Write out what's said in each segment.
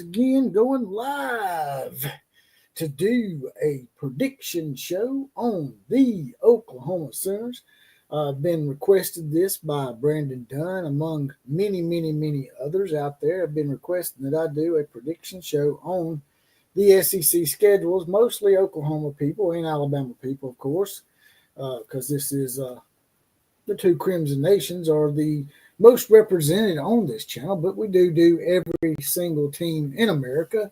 again going live to do a prediction show on the Oklahoma Sooners. I've been requested this by Brandon Dunn, among many others out there. Have been requesting that I do a prediction show on the SEC schedules, mostly Oklahoma people and Alabama people, of course, because this is the two Crimson Nations are the most represented on this channel, but we do every single team in America.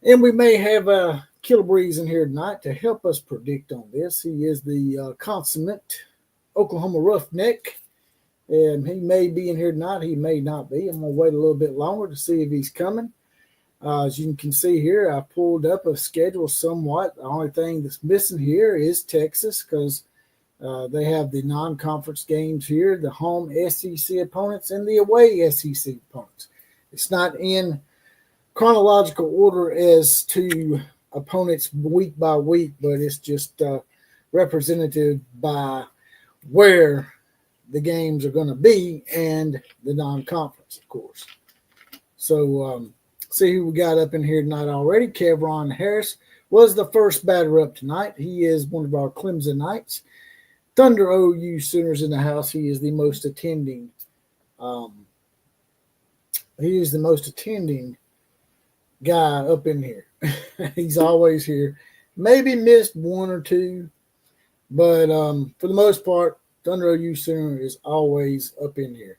And we may have Killer Breeze in here tonight to help us predict on this. He is the consummate Oklahoma roughneck, and he may be in here tonight. He may not be. I'm going to wait a little bit longer to see if he's coming. As you can see here, I pulled up a schedule somewhat. The only thing that's missing here is Texas, because they have the non-conference games here, the home SEC opponents and the away SEC opponents. It's not in chronological order as to opponents week by week, but it's just representative by where the games are going to be and the non-conference, of course. So see who we got up in here tonight already. Kevron Harris was the first batter up tonight. He is one of our Clemson Knights. Thunder OU Sooners in the house. He is the most attending. Guy up in here. He's always here. Maybe missed one or two, but for the most part, Thunder OU Sooner is always up in here.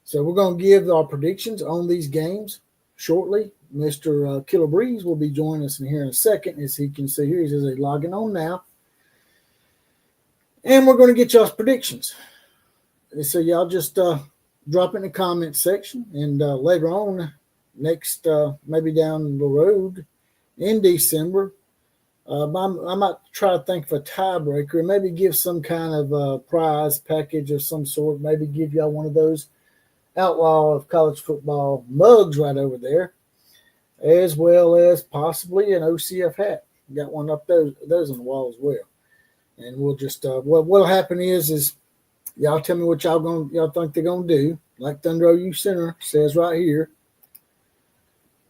So we're going to give our predictions on these games shortly. Mr. Killer Breeze will be joining us in here in a second. As he can see here, he says he's logging on now. And we're going to get y'all's predictions. So y'all just drop it in the comment section. And later on, next, maybe down the road in December, I might try to think of a tiebreaker and maybe give some kind of prize package of some sort. Maybe give y'all one of those Outlaw of College Football mugs right over there, as well as possibly an OCF hat. Got one up those on the wall as well. And we'll just what'll happen is y'all tell me what y'all think they're gonna do. Like Thunder OU Center says right here.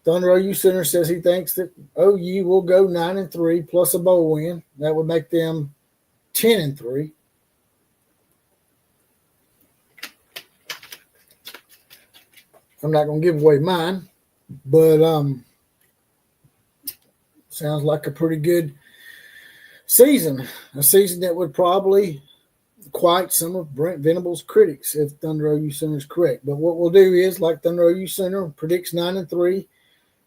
Thunder OU Center says he thinks that OU will go 9-3 plus a bowl win. That would make them 10-3. I'm not gonna give away mine, but sounds like a pretty good season, a season that would probably quite some of Brent Venable's critics if Thunder OU Center is correct. But what we'll do is, like Thunder OU Center predicts 9-3.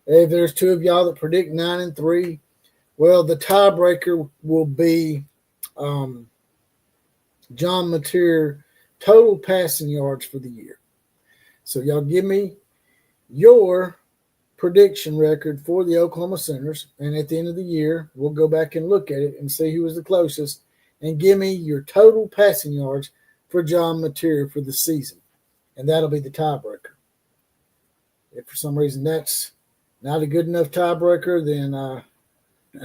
If there's two of y'all that predict 9-3, well, the tiebreaker will be John Mateer total passing yards for the year. So y'all give me your prediction record for the Oklahoma Sooners, and at the end of the year, we'll go back and look at it and see who was the closest, and give me your total passing yards for John Mateer for the season, and that'll be the tiebreaker. If for some reason that's not a good enough tiebreaker, then I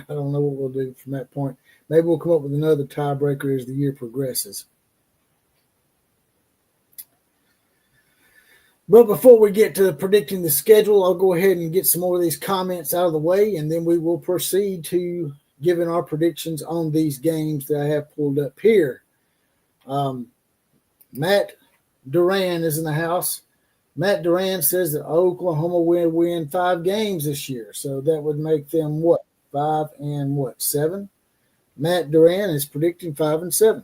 don't know what we'll do from that point. Maybe we'll come up with another tiebreaker as the year progresses. But before we get to predicting the schedule, I'll go ahead and get some more of these comments out of the way, and then we will proceed to giving our predictions on these games that I have pulled up here. Matt Duran is in the house. Matt Duran says that Oklahoma will win 5 games this year, so that would make them what? 5-7? Matt Duran is predicting 5-7.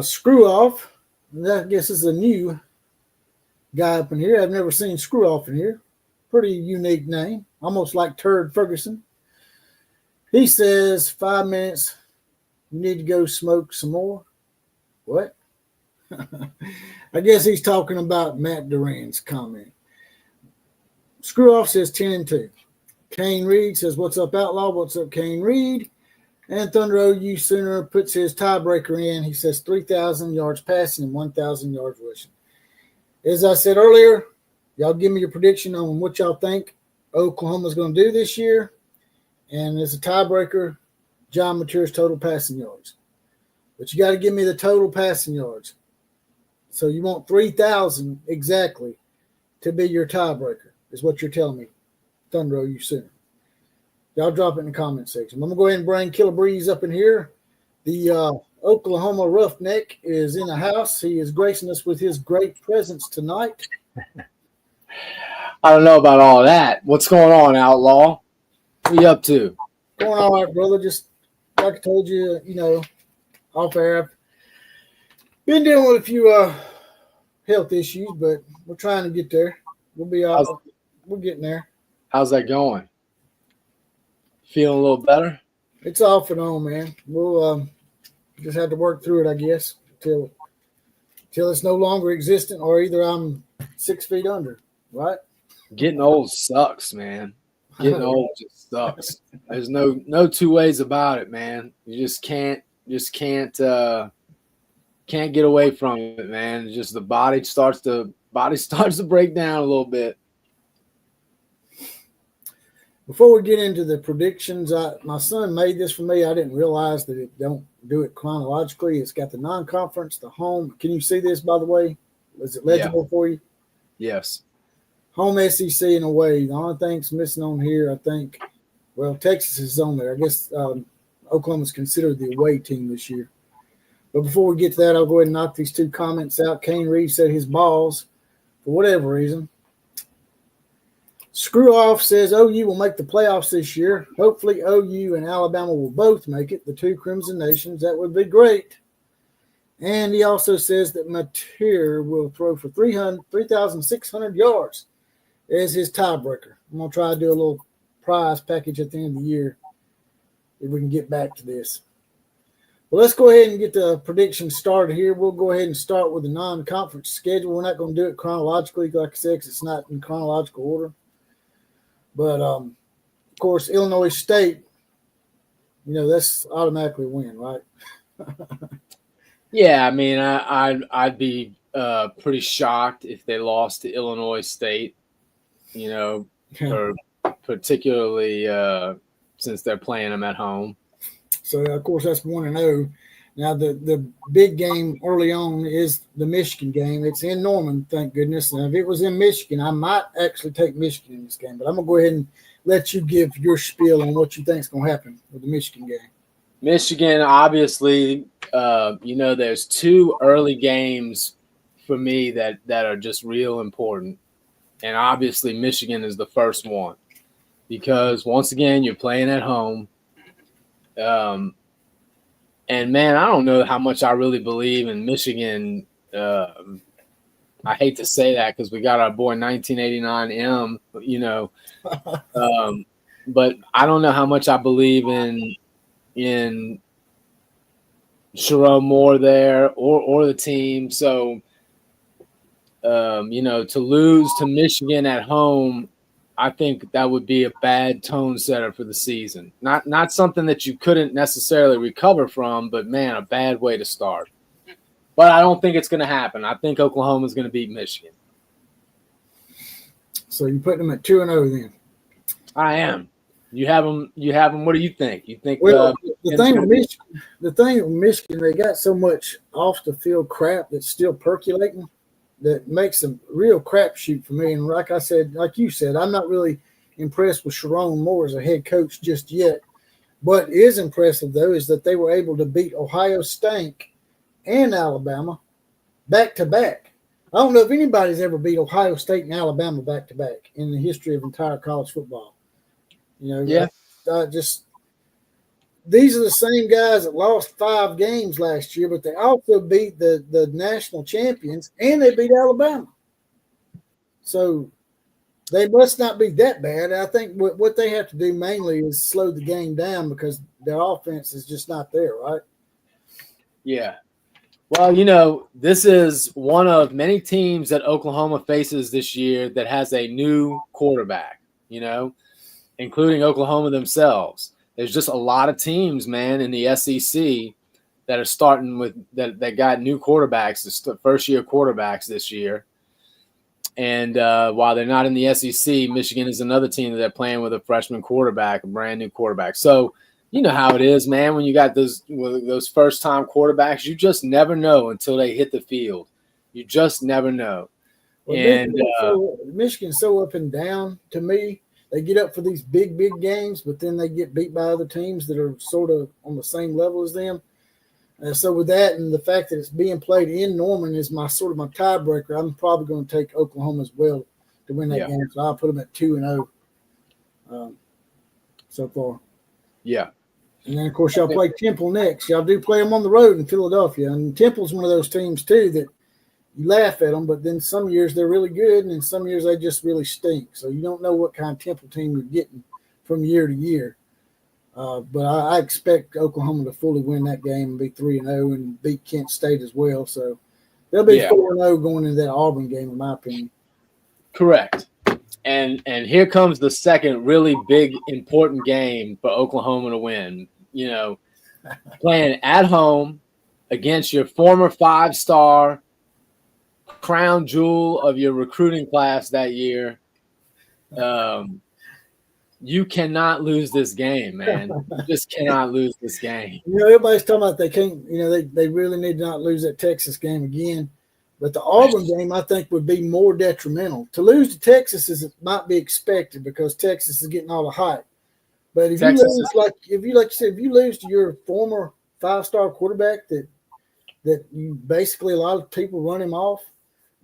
Screw Off, I guess is a new guy up in here. I've never seen Screw Off in here. Pretty unique name, almost like Turd Ferguson. He says 5 minutes, you need to go smoke some more. What? I guess he's talking about Matt Duran's comment. Screw Off says 10-2. Kane Reed says, what's up, Outlaw? What's up, Kane Reed? And Thunder OU Sooner puts his tiebreaker in. He says 3,000 yards passing and 1,000 yards rushing. As I said earlier, y'all give me your prediction on what y'all think Oklahoma's going to do this year. And as a tiebreaker, John Mateer's total passing yards. But you got to give me the total passing yards. So you want 3,000 exactly to be your tiebreaker, is what you're telling me, Thunder OU Sooner. Y'all drop it in the comment section. I'm going to go ahead and bring Killer Breeze up in here. The Oklahoma Roughneck is in the house. He is gracing us with his great presence tonight. I don't know about all that. What's going on, Outlaw? What are you up to? Going all right, brother. Just like I told you, off air, I've been dealing with a few health issues, but we're trying to get there. We'll be all. We're getting there. How's that going? Feeling a little better? It's off and on, man. We'll just have to work through it, I guess, till it's no longer existent, or either I'm 6 feet under, right? Getting old sucks, man. Getting old just sucks. There's no two ways about it, man. You just can't get away from it, man. Just the body starts to break down a little bit. Before we get into the predictions, my son made this for me. I didn't realize that it don't do it chronologically. It's got the non-conference, the home. Can you see this, by the way? Is it legible for you? Yes. Home SEC and away. The only thing's missing on here, I think, well, Texas is on there. I guess Oklahoma's considered the away team this year. But before we get to that, I'll go ahead and knock these two comments out. Kane Reeves said his balls, for whatever reason. Screw Off says OU will make the playoffs this year. Hopefully OU and Alabama will both make it, the two Crimson Nations. That would be great. And he also says that Mateer will throw for 3,600 yards as his tiebreaker. I'm going to try to do a little prize package at the end of the year if we can get back to this. Well, let's go ahead and get the predictions started here. We'll go ahead and start with the non-conference schedule. We're not going to do it chronologically, like I said, because it's not in chronological order. But, of course, Illinois State, that's automatically a win, right? Yeah, I mean, I'd be pretty shocked if they lost to Illinois State, or particularly since they're playing them at home. So, of course, that's 1-0. Now, the big game early on is the Michigan game. It's in Norman, thank goodness. Now, if it was in Michigan, I might actually take Michigan in this game. But I'm going to go ahead and let you give your spiel on what you think is going to happen with the Michigan game. Michigan, obviously, there's two early games for me that are just real important. And obviously, Michigan is the first one because, once again, you're playing at home. And, man, I don't know how much I really believe in Michigan. I hate to say that because we got our boy 1989M, but I don't know how much I believe in Sherrone Moore there or the team. So, to lose to Michigan at home, I think that would be a bad tone setter for the season. Not something that you couldn't necessarily recover from, but, man, a bad way to start. But I don't think it's going to happen. I think Oklahoma is going to beat Michigan. So you're putting them at 2-0 then? I am. You have them. What do you think? You think? Well, the thing with Michigan, they got so much off the field crap that's still percolating that makes a real crapshoot for me. And like I said, like you said, I'm not really impressed with Sherrone Moore as a head coach just yet. What is impressive, though, is that they were able to beat Ohio State and Alabama back-to-back. I don't know if anybody's ever beat Ohio State and Alabama back-to-back in the history of entire college football. Yeah. These are the same guys that lost 5 games last year, but they also beat the national champions, and they beat Alabama. So they must not be that bad. I think what they have to do mainly is slow the game down because their offense is just not there, right? Yeah. Well, this is one of many teams that Oklahoma faces this year that has a new quarterback, including Oklahoma themselves. There's just a lot of teams, man, in the SEC that are starting with that got new quarterbacks, the first-year quarterbacks this year. And while they're not in the SEC, Michigan is another team that they're playing with a freshman quarterback, a brand-new quarterback. So you know how it is, man, when you got those first-time quarterbacks, you just never know until they hit the field. You just never know. Well, And Michigan's so up and down to me. They get up for these big, big games, but then they get beat by other teams that are sort of on the same level as them. So with that and the fact that it's being played in Norman is my sort of my tiebreaker. I'm probably going to take Oklahoma as well to win that yeah, game. So I'll put them at 2-0 so far. yeah, And then of course y'all play Temple next. Y'all do play them on the road in Philadelphia, and Temple's one of those teams too that you laugh at them, but then some years they're really good, and then some years they just really stink. So you don't know what kind of Temple team you're getting from year to year. But I expect Oklahoma to fully win that game and be 3-0 and beat Kent State as well. So they'll be 4-0 going into that Auburn game, in my opinion. Correct. And here comes the second really big, important game for Oklahoma to win. You know, playing at home against your former 5-star crown jewel of your recruiting class that year. You cannot lose this game, man. You just cannot lose this game. You know, everybody's talking about they can't, you know, they really need to not lose that Texas game again. But the Auburn game, I think, would be more detrimental. To lose to Texas is it might be expected because Texas is getting all the hype. But if Texas you lose, like you said, if you lose to your former 5-star quarterback that you basically a lot of people run him off,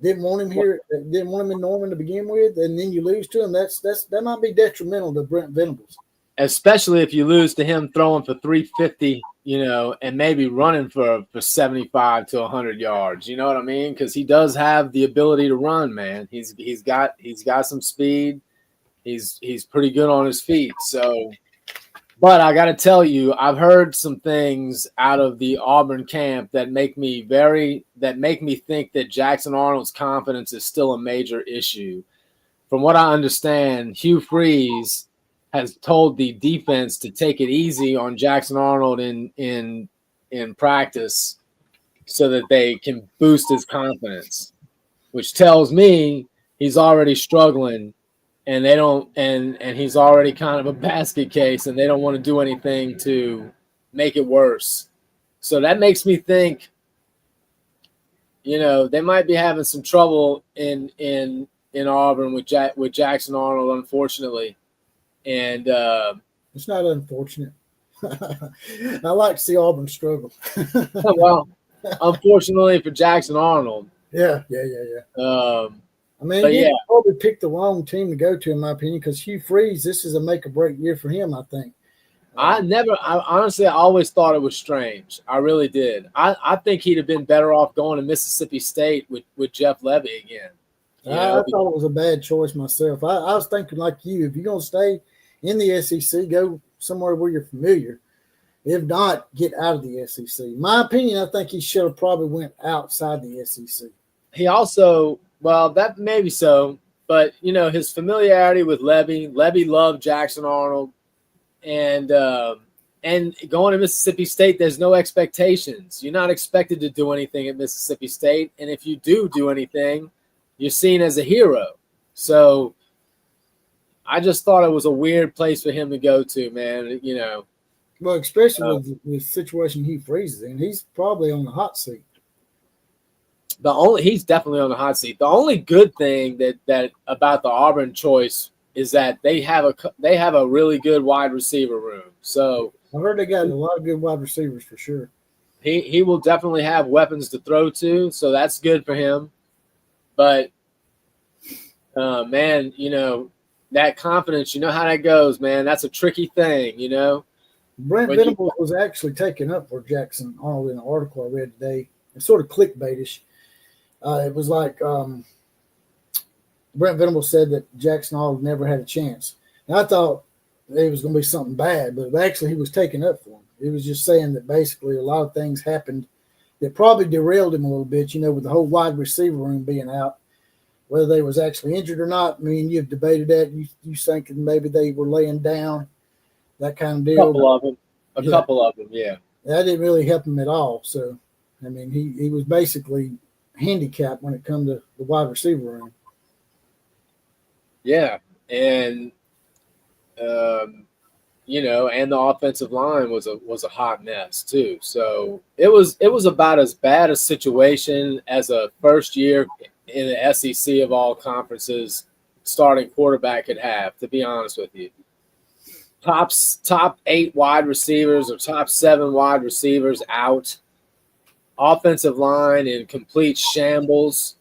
didn't want him here, didn't want him in Norman to begin with, and then you lose to him, that might be detrimental to Brent Venables. Especially if you lose to him throwing for 350, you know, and maybe running for 75 to 100 yards. You know what I mean? Because he does have the ability to run, man. He's got some speed. He's pretty good on his feet. So, but I got to tell you, I've heard some things out of the Auburn camp that make me think that Jackson Arnold's confidence is still a major issue. From what I understand, Hugh Freeze has told the defense to take it easy on Jackson Arnold in practice so that they can boost his confidence, which tells me he's already struggling and they don't and he's already kind of a basket case and they don't want to do anything to make it worse. So that makes me think, you know, they might be having some trouble in Auburn with Jackson Arnold, unfortunately. And it's not unfortunate. I like to see Auburn struggle. Well, unfortunately for Jackson Arnold. Yeah. I mean, he probably picked the wrong team to go to, in my opinion, because Hugh Freeze, this is a make or break year for him, I think. I honestly always thought it was strange. I really did. I think he'd have been better off going to Mississippi State with Jeff Levy again. I thought it was a bad choice myself. I was thinking like you, if you're going to stay in the SEC, go somewhere where you're familiar. If not, get out of the SEC. My opinion, I think he should have probably went outside the SEC. He also, well, that may be so, but, you know, his familiarity with Levy loved Jackson Arnold, and going to Mississippi State, there's no expectations. You're not expected to do anything at Mississippi State, and if you do anything, you're seen as a hero. So I just thought it was a weird place for him to go to, man, you know. Well, especially with the situation he freezes in, he's probably on the hot seat. He's definitely on the hot seat. The only good thing that about the Auburn choice is that they have a really good wide receiver room. So I heard they got a lot of good wide receivers for sure. He will definitely have weapons to throw to, so that's good for him. But man, you know, that confidence, you know how that goes, man. That's a tricky thing, you know. Brent Venables was actually taken up for Jackson Arnold in an article I read today. It's sort of clickbaitish. It was like Brent Venables said that Jackson Arnold never had a chance. And I thought it was going to be something bad, but actually he was taken up for him. It was just saying that basically a lot of things happened that probably derailed him a little bit, you know, with the whole wide receiver room being out. Whether they was actually injured or not, I mean, you've debated that. You thinking maybe they were laying down, that kind of deal. A couple of them, yeah. That didn't really help him at all. So, I mean, he was basically handicapped when it come to the wide receiver room. Yeah, and you know, and the offensive line was a hot mess too. So it was about as bad a situation as a first year in the SEC of all conferences starting quarterback could have, to be honest with you. Top 8 wide receivers or top 7 wide receivers out. Offensive line in complete shambles.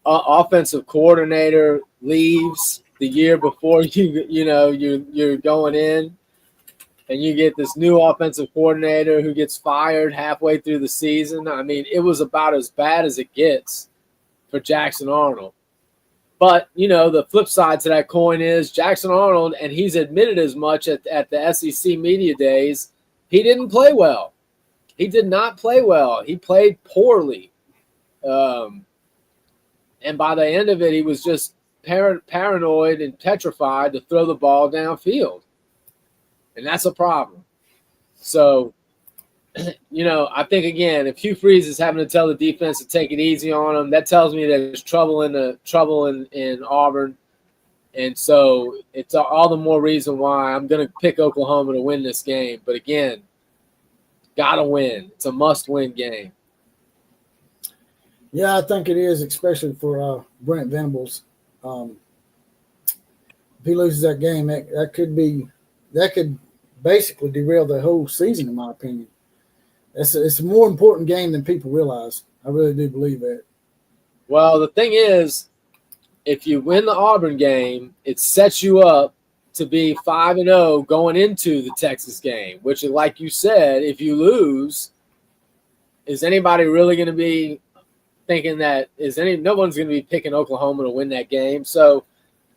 Offensive coordinator leaves the year before you're going in, and you get this new offensive coordinator who gets fired halfway through the season. I mean, it was about as bad as it gets for Jackson Arnold. But, the flip side to that coin is Jackson Arnold, and he's admitted as much at the SEC media days, he didn't play well. He did not play well. He played poorly. And by the end of it, he was just paranoid and petrified to throw the ball downfield. And that's a problem. So, I think, again, if Hugh Freeze is having to tell the defense to take it easy on him, that tells me there's trouble in Auburn. And so it's all the more reason why I'm going to pick Oklahoma to win this game. But, again, got to win. It's a must-win game. Yeah, I think it is, especially for Brent Venables. If he loses that game, that could basically derail the whole season, in my opinion. It's a more important game than people realize. I really do believe that. Well, the thing is, if you win the Auburn game, it sets you up to be 5-0 going into the Texas game, which, like you said, if you lose, is anybody really going to be thinking that no one's going to be picking Oklahoma to win that game? So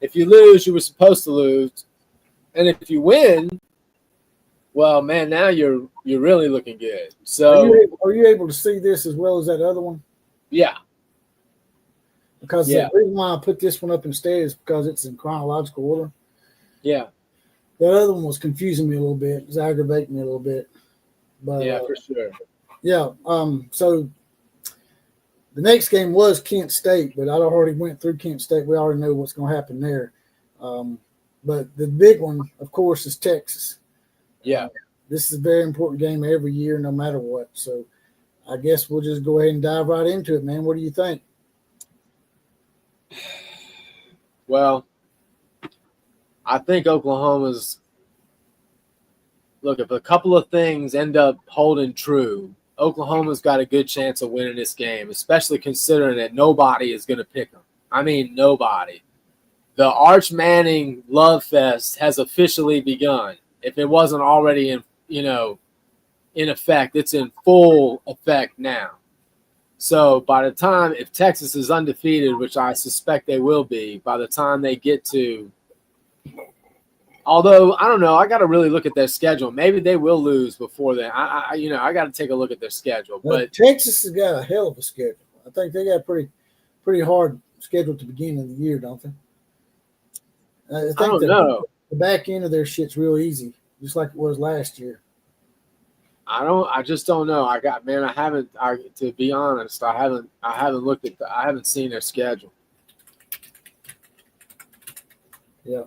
if you lose, you were supposed to lose. And if you win, well, man, now you're really looking good. So are you able to see this as well as that other one? Yeah. Because the reason why I put this one up instead is because it's in chronological order. Yeah. That other one was confusing me a little bit. It was aggravating me a little bit. But yeah, for sure. Yeah. So the next game was Kent State, but I already went through Kent State. We already know what's going to happen there. But the big one, of course, is Texas. Yeah. This is a very important game every year, no matter what. So I guess we'll just go ahead and dive right into it, man. What do you think? Well, I think Oklahoma's – look, if a couple of things end up holding true, Oklahoma's got a good chance of winning this game, especially considering that nobody is going to pick them. I mean, nobody. The Arch Manning Love Fest has officially begun. If it wasn't already in effect, it's in full effect now. So by the time, if Texas is undefeated, which I suspect they will be, by the time they get to, although I don't know, I got to really look at their schedule. Maybe they will lose before then. I got to take a look at their schedule. But Texas has got a hell of a schedule. I think they got a pretty hard schedule at the beginning of the year, don't they? I don't know. The back end of their shit's real easy, just like it was last year. I just don't know. To be honest, I haven't looked at I haven't seen their schedule. Yeah.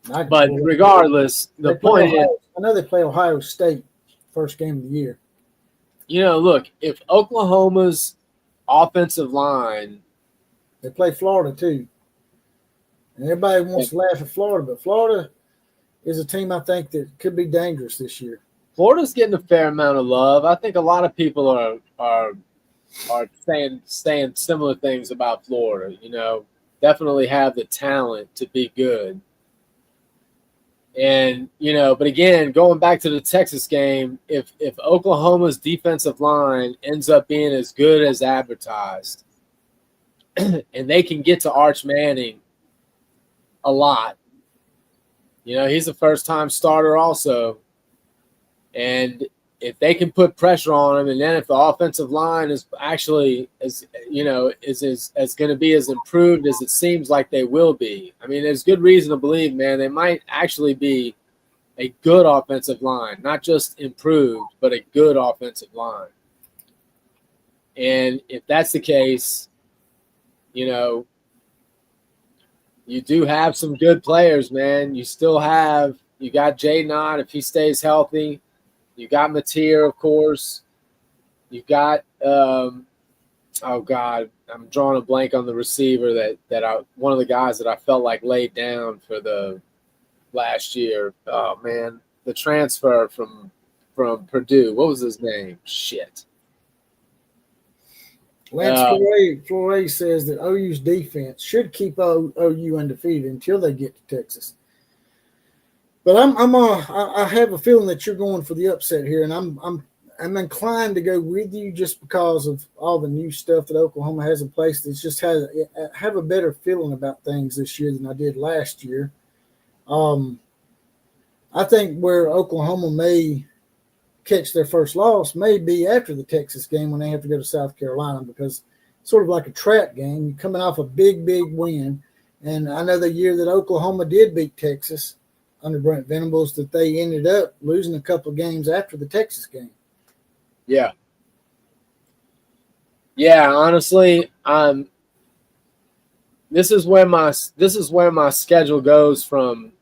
But regardless, the point is, I know they play Ohio State first game of the year. Look, if Oklahoma's offensive line, they play Florida too. And everybody wants to laugh at Florida, but Florida is a team I think that could be dangerous this year. Florida's getting a fair amount of love. I think a lot of people are saying similar things about Florida. Definitely have the talent to be good. And but again, going back to the Texas game, if Oklahoma's defensive line ends up being as good as advertised, and they can get to Arch Manning a lot, he's a first-time starter also. And if they can put pressure on him, and then if the offensive line is actually is going to be as improved as it seems like they will be. I mean, there's good reason to believe, man, they might actually be a good offensive line, not just improved, but a good offensive line. And if that's the case, you do have some good players, man. You got Jaden Ott if he stays healthy. You got Mateer, of course. You got oh God, I'm drawing a blank on the receiver that one of the guys that I felt like laid down for the last year. Oh man, the transfer from Purdue. What was his name? Shit. Lance Fleury says that OU's defense should keep OU undefeated until they get to Texas. But I have a feeling that you're going for the upset here, and I'm inclined to go with you just because of all the new stuff that Oklahoma has in place. That just have a better feeling about things this year than I did last year. I think where Oklahoma may catch their first loss may be after the Texas game when they have to go to South Carolina, because it's sort of like a trap game. You're coming off a big win. And I know the year that Oklahoma did beat Texas under Brent Venables that they ended up losing a couple of games after the Texas game. Yeah. Yeah, honestly, this is where my schedule goes from.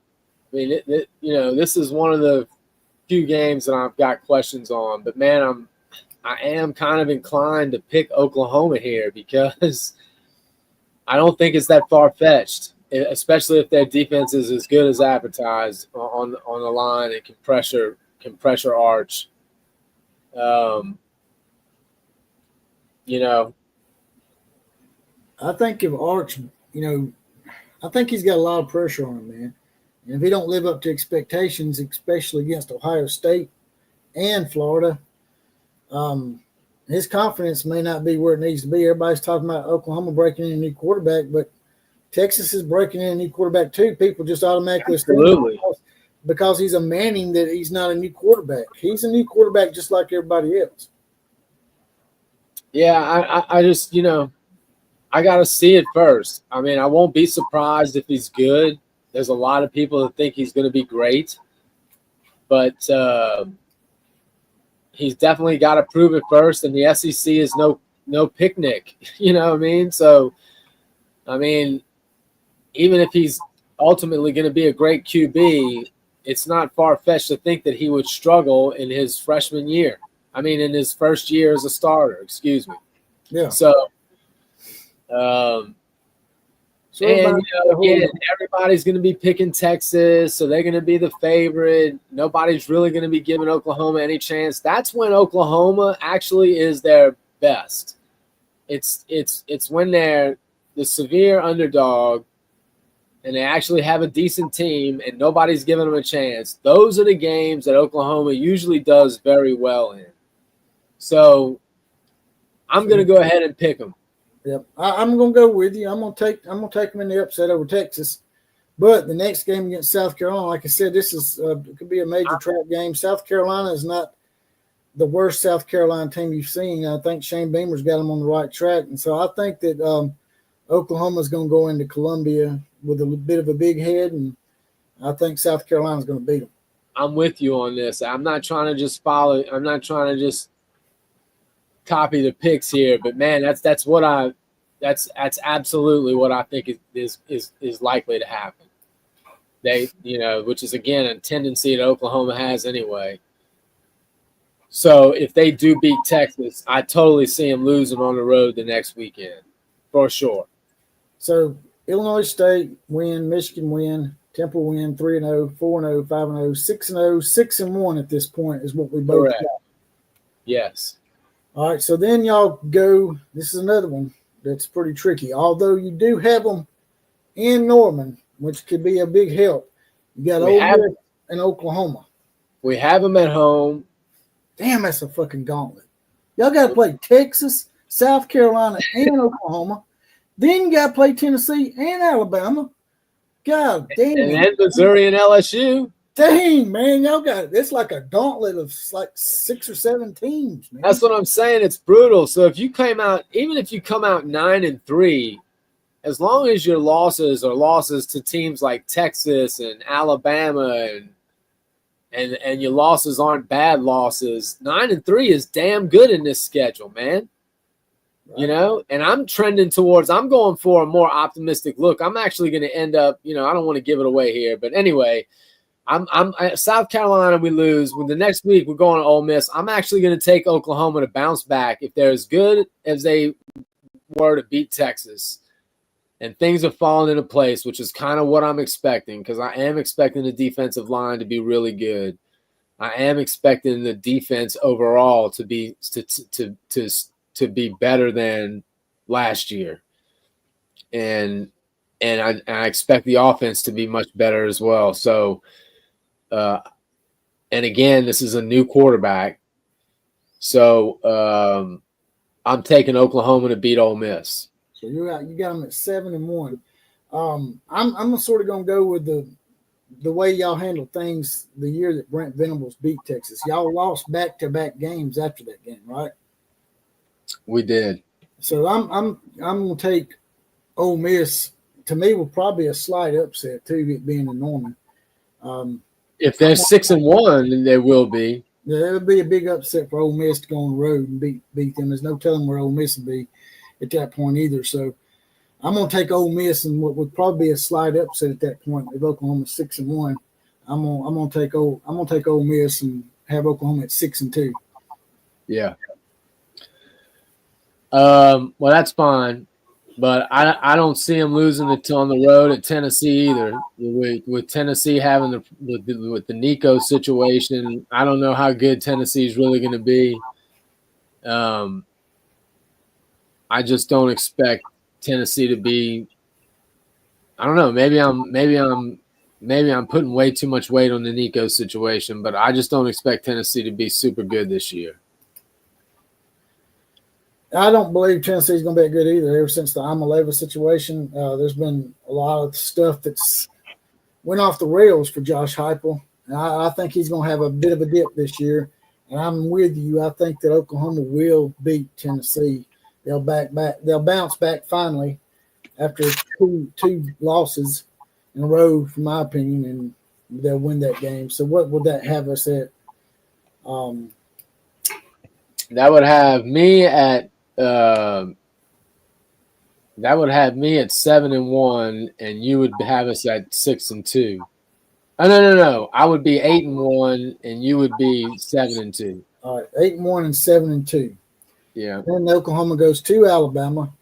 I mean, this is one of the few games that I've got questions on, but man, I am kind of inclined to pick Oklahoma here because I don't think it's that far-fetched, especially if their defense is as good as advertised on the line and can pressure Arch. I think if Arch, I think he's got a lot of pressure on him, man. And if he don't live up to expectations, especially against Ohio State and Florida, his confidence may not be where it needs to be. Everybody's talking about Oklahoma breaking in a new quarterback, but Texas is breaking in a new quarterback too. People just automatically assume because he's a Manning that he's not a new quarterback. He's a new quarterback just like everybody else. Yeah, I just, I got to see it first. I mean, I won't be surprised if he's good. There's a lot of people that think he's going to be great, but he's definitely got to prove it first. And the SEC is no picnic, you know what I mean? So, I mean, even if he's ultimately going to be a great QB, it's not far-fetched to think that he would struggle in his freshman year. I mean, in his first year as a starter, excuse me. Yeah. So, again, everybody's going to be picking Texas, so they're going to be the favorite. Nobody's really going to be giving Oklahoma any chance. That's when Oklahoma actually is their best. It's when they're the severe underdog and they actually have a decent team and nobody's giving them a chance. Those are the games that Oklahoma usually does very well in. So I'm going to go ahead and pick them. Yep, I'm going to go with you. I'm going to take them in the upset over Texas. But the next game against South Carolina, like I said, this is it could be a major trap game. South Carolina is not the worst South Carolina team you've seen. I think Shane Beamer's got them on the right track, and so I think that Oklahoma's going to go into Columbia with a bit of a big head, and I think South Carolina's going to beat them. I'm with you on this. I'm not trying to just follow. I'm not trying to just copy the picks here, but man, that's absolutely what I think is likely to happen. They, which is again a tendency that Oklahoma has anyway. So if they do beat Texas, I totally see them losing on the road the next weekend, for sure. So Illinois State win, Michigan win, Temple win, 3-0, 4-0, 5-0, 6-0, 6-1 at this point is what we both got. Yes. All right, so then y'all go. This is another one that's pretty tricky. Although you do have them in Norman, which could be a big help. You got Ole Miss and Oklahoma. We have them at home. Damn, that's a fucking gauntlet. Y'all got to play Texas, South Carolina, and Oklahoma. Then you got to play Tennessee and Alabama. God damn. And then Missouri and LSU. Dang, man, y'all got it. It's like a gauntlet of like 6 or 7 teams, man. That's what I'm saying. It's brutal. So if you come out 9-3, as long as your losses are losses to teams like Texas and Alabama and your losses aren't bad losses, 9-3 is damn good in this schedule, man. Right. And I'm going for a more optimistic look. I'm actually going to end up, I don't want to give it away here, but anyway, South Carolina. We lose. When the next week we're going to Ole Miss. I'm actually going to take Oklahoma to bounce back if they're as good as they were to beat Texas, and things are falling into place, which is kind of what I'm expecting, because I am expecting the defensive line to be really good. I am expecting the defense overall to be to be better than last year, and I expect the offense to be much better as well. So, and again, this is a new quarterback, so I'm taking Oklahoma to beat Ole Miss. So you got them at 7-1. I'm sort of gonna go with the way y'all handled things the year that Brent Venables beat Texas. Y'all lost back-to-back games after that game, right? We did. So I'm gonna take Ole Miss. To me, will probably a slight upset too, it being a Norman. If they're 6-1, then they will be. There would be a big upset for Ole Miss to go on the road and beat them. There's no telling where Ole Miss would be at that point either. So I'm going to take Ole Miss, and what would probably be a slight upset at that point if Oklahoma's 6-1. I'm going to take Ole Miss and have Oklahoma at 6-2. Yeah. Well, that's fine, but I don't see them losing it on the road at Tennessee either. With Tennessee having with the Nico situation, I don't know how good Tennessee is really going to be. I just don't expect Tennessee to be. I don't know. Maybe I'm putting way too much weight on the Nico situation, but I just don't expect Tennessee to be super good this year. I don't believe Tennessee's going to be good either. Ever since the Amaleva situation, there's been a lot of stuff that's went off the rails for Josh Heupel, and I think he's going to have a bit of a dip this year. And I'm with you. I think that Oklahoma will beat Tennessee. They'll bounce back finally after two losses in a row, from my opinion, and they'll win that game. So what would that have us at? That would have me at 7-1, and you would have us at 6-2. Oh no! I would be 8-1, and you would be 7-2. All right, 8-1 and 7-2. Yeah. Then Oklahoma goes to Alabama.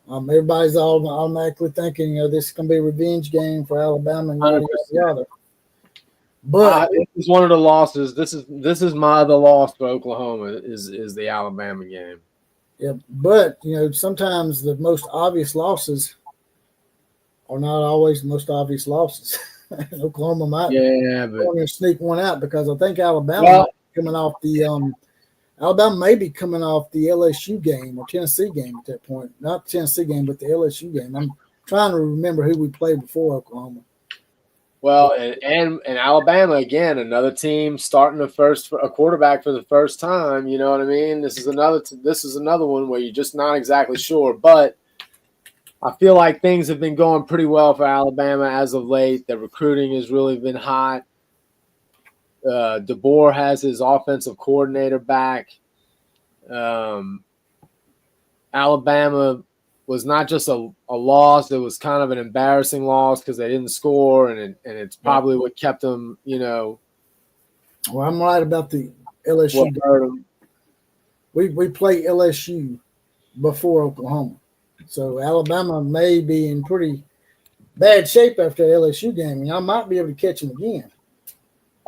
Everybody's all automatically thinking, this is going to be a revenge game for Alabama and yada yada. But this is one of the losses. This is my other loss for Oklahoma is the Alabama game. Yeah, but sometimes the most obvious losses are not always the most obvious losses. Oklahoma might sneak one out, because I think Alabama coming off the Alabama may be coming off the LSU game or Tennessee game at that point. Not the Tennessee game, but the LSU game. I'm trying to remember who we played before Oklahoma. Well, and Alabama, again, another team starting a quarterback for the first time. You know what I mean? This is another one where you're just not exactly sure. But I feel like things have been going pretty well for Alabama as of late. The recruiting has really been hot. DeBoer has his offensive coordinator back. Alabama was not just a loss; it was kind of an embarrassing loss because they didn't score, and it's probably what kept them. Well, I'm right about the LSU. We play LSU before Oklahoma, so Alabama may be in pretty bad shape after the LSU game, and y'all might be able to catch them again.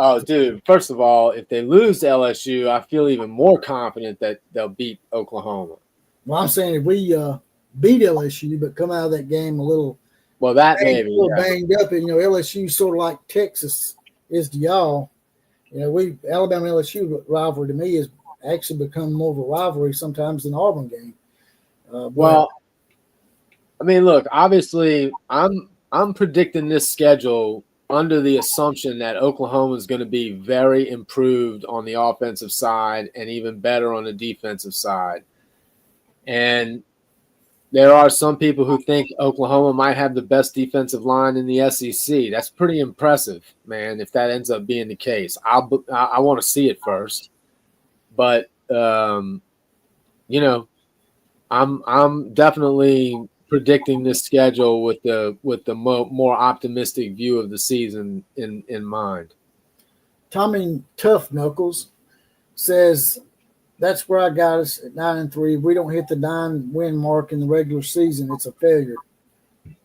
Oh, dude, first of all, if they lose to LSU, I feel even more confident that they'll beat Oklahoma. Well, I'm saying if we beat LSU but come out of that game a little banged up, and LSU sort of like Texas is to y'all. Alabama LSU rivalry to me has actually become more of a rivalry sometimes than the Auburn game. Well, I mean, look, obviously, I'm predicting this schedule under the assumption that Oklahoma is going to be very improved on the offensive side and even better on the defensive side. And there are some people who think Oklahoma might have the best defensive line in the SEC. That's pretty impressive, man, if that ends up being the case. I want to see it first. But, I'm definitely predicting this schedule with the more optimistic view of the season in mind. Tommy Tough Knuckles says that's where I got us at 9-3. If we don't hit the 9-win mark in the regular season, it's a failure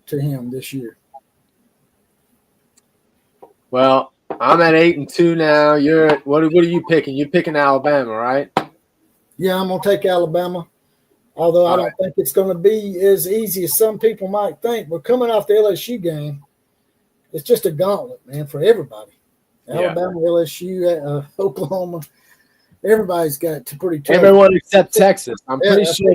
to him this year. Well, I'm at 8-2 now. You're at, what are you picking? You're picking Alabama, right? Yeah, I'm gonna take Alabama. Although I don't think it's going to be as easy as some people might think. We're coming off the LSU game. It's just a gauntlet, man, for everybody. Alabama, LSU, Oklahoma. Everybody's got to pretty tough. Everyone except Texas. I'm pretty sure.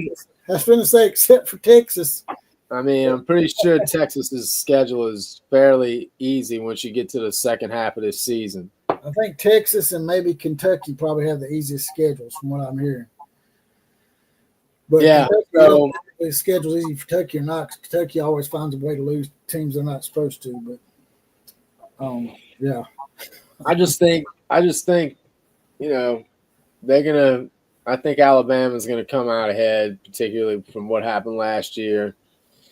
I was going to say except for Texas. I mean, I'm pretty sure Texas's schedule is fairly easy once you get to the second half of this season. I think Texas and maybe Kentucky probably have the easiest schedules from what I'm hearing. But yeah, so the schedule's easy for Kentucky or not. Kentucky always finds a way to lose teams they're not supposed to. But yeah, I just think they're gonna. I think Alabama's gonna come out ahead, particularly from what happened last year.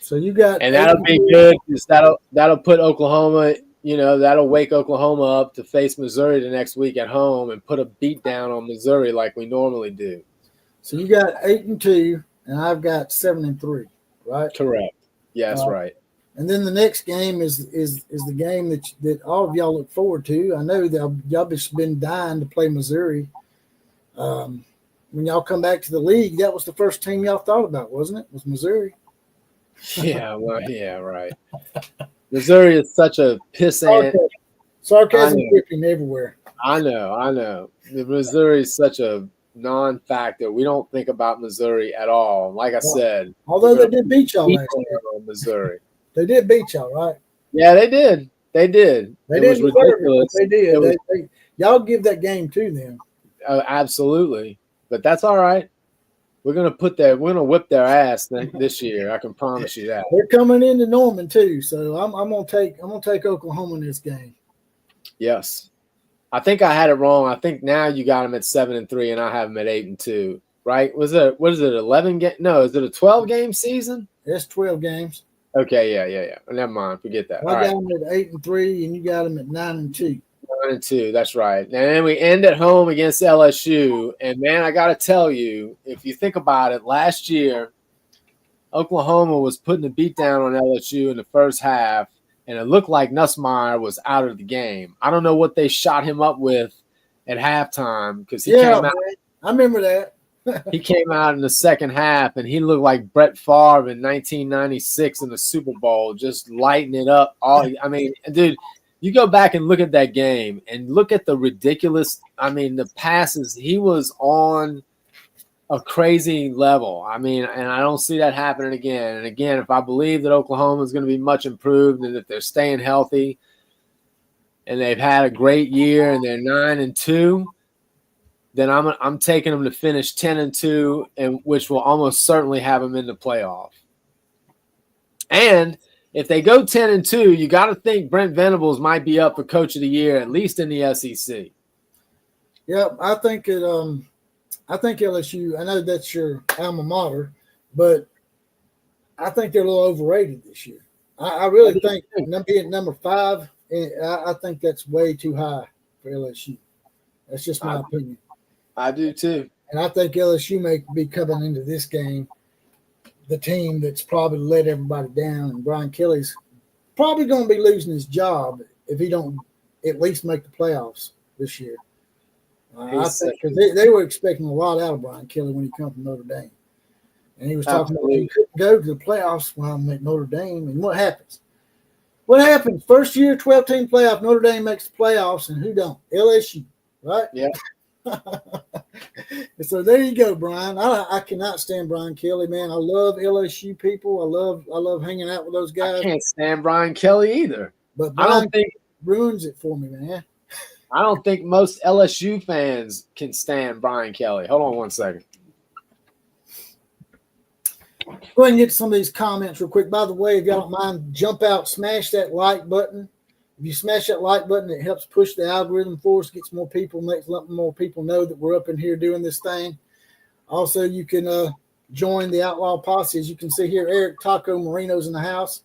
So you got, and that'll be good because that'll put Oklahoma. That'll wake Oklahoma up to face Missouri the next week at home and put a beat down on Missouri like we normally do. So you got 8-2, and I've got 7-3, right? Correct. Yes, right. And then the next game is the game that all of y'all look forward to. I know that y'all just been dying to play Missouri. When y'all come back to the league, that was the first team y'all thought about, wasn't it? Was Missouri? Yeah, well, yeah, right. Missouri is such a pissant. Sarcasm dripping everywhere. I know. Missouri is such a non-factor. We don't think about Missouri at all. Like I said, although they did beat y'all last year. Missouri. They did beat y'all, right? Yeah, they did. They did. It was ridiculous. They did. Y'all give that game to them. Absolutely, but that's all right. We're gonna whip their ass this year. I can promise you that. They're coming into Norman too, so I'm gonna take Oklahoma in this game. Yes. I think I had it wrong. I think now you got them at 7-3, and I have them at 8-2. Right? What is it? 11 game? No, is it a 12-game season? It's 12 games. Okay, yeah. Never mind. Forget that. I got them at 8-3, and you got them at 9-2. 9-2. That's right. And then we end at home against LSU. And man, I got to tell you, if you think about it, last year Oklahoma was putting a beat down on LSU in the first half. And it looked like Nussmeier was out of the game. I don't know what they shot him up with at halftime because he came out. I remember that. He came out in the second half, and he looked like Brett Favre in 1996 in the Super Bowl, just lighting it up. Dude, you go back and look at that game and look at the ridiculous – the passes. He was on a crazy level. And I don't see that happening again. And again, if I believe that Oklahoma is going to be much improved and that they're staying healthy and they've had a great year and they're 9-2, then I'm taking them to finish 10-2, and which will almost certainly have them in the playoff. And if they go 10-2, you got to think Brent Venables might be up for Coach of the Year, at least in the SEC. Yep, I think LSU, I know that's your alma mater, but I think they're a little overrated this year. I really think being number 5, I think that's way too high for LSU. That's just my opinion. I do too. And I think LSU may be coming into this game the team that's probably let everybody down, and Brian Kelly's probably going to be losing his job if he don't at least make the playoffs this year. I think because they were expecting a lot out of Brian Kelly when he come from Notre Dame. And he was talking about he couldn't go to the playoffs when I'm at Notre Dame. And what happens? What happens? First year, 12-team playoff, Notre Dame makes the playoffs, and who don't? LSU, right? Yeah. So there you go, Brian. I cannot stand Brian Kelly, man. I love LSU people. I love hanging out with those guys. I can't stand Brian Kelly either. But Brian I don't think ruins it for me, man. I don't think most LSU fans can stand Brian Kelly. Hold on one second. Go ahead and get to some of these comments real quick. By the way, if y'all don't mind, jump out, smash that like button. If you smash that like button, it helps push the algorithm for us, gets more people, makes more people know that we're up in here doing this thing. Also, you can join the Outlaw Posse. As you can see here, Eric Taco Marino's in the house.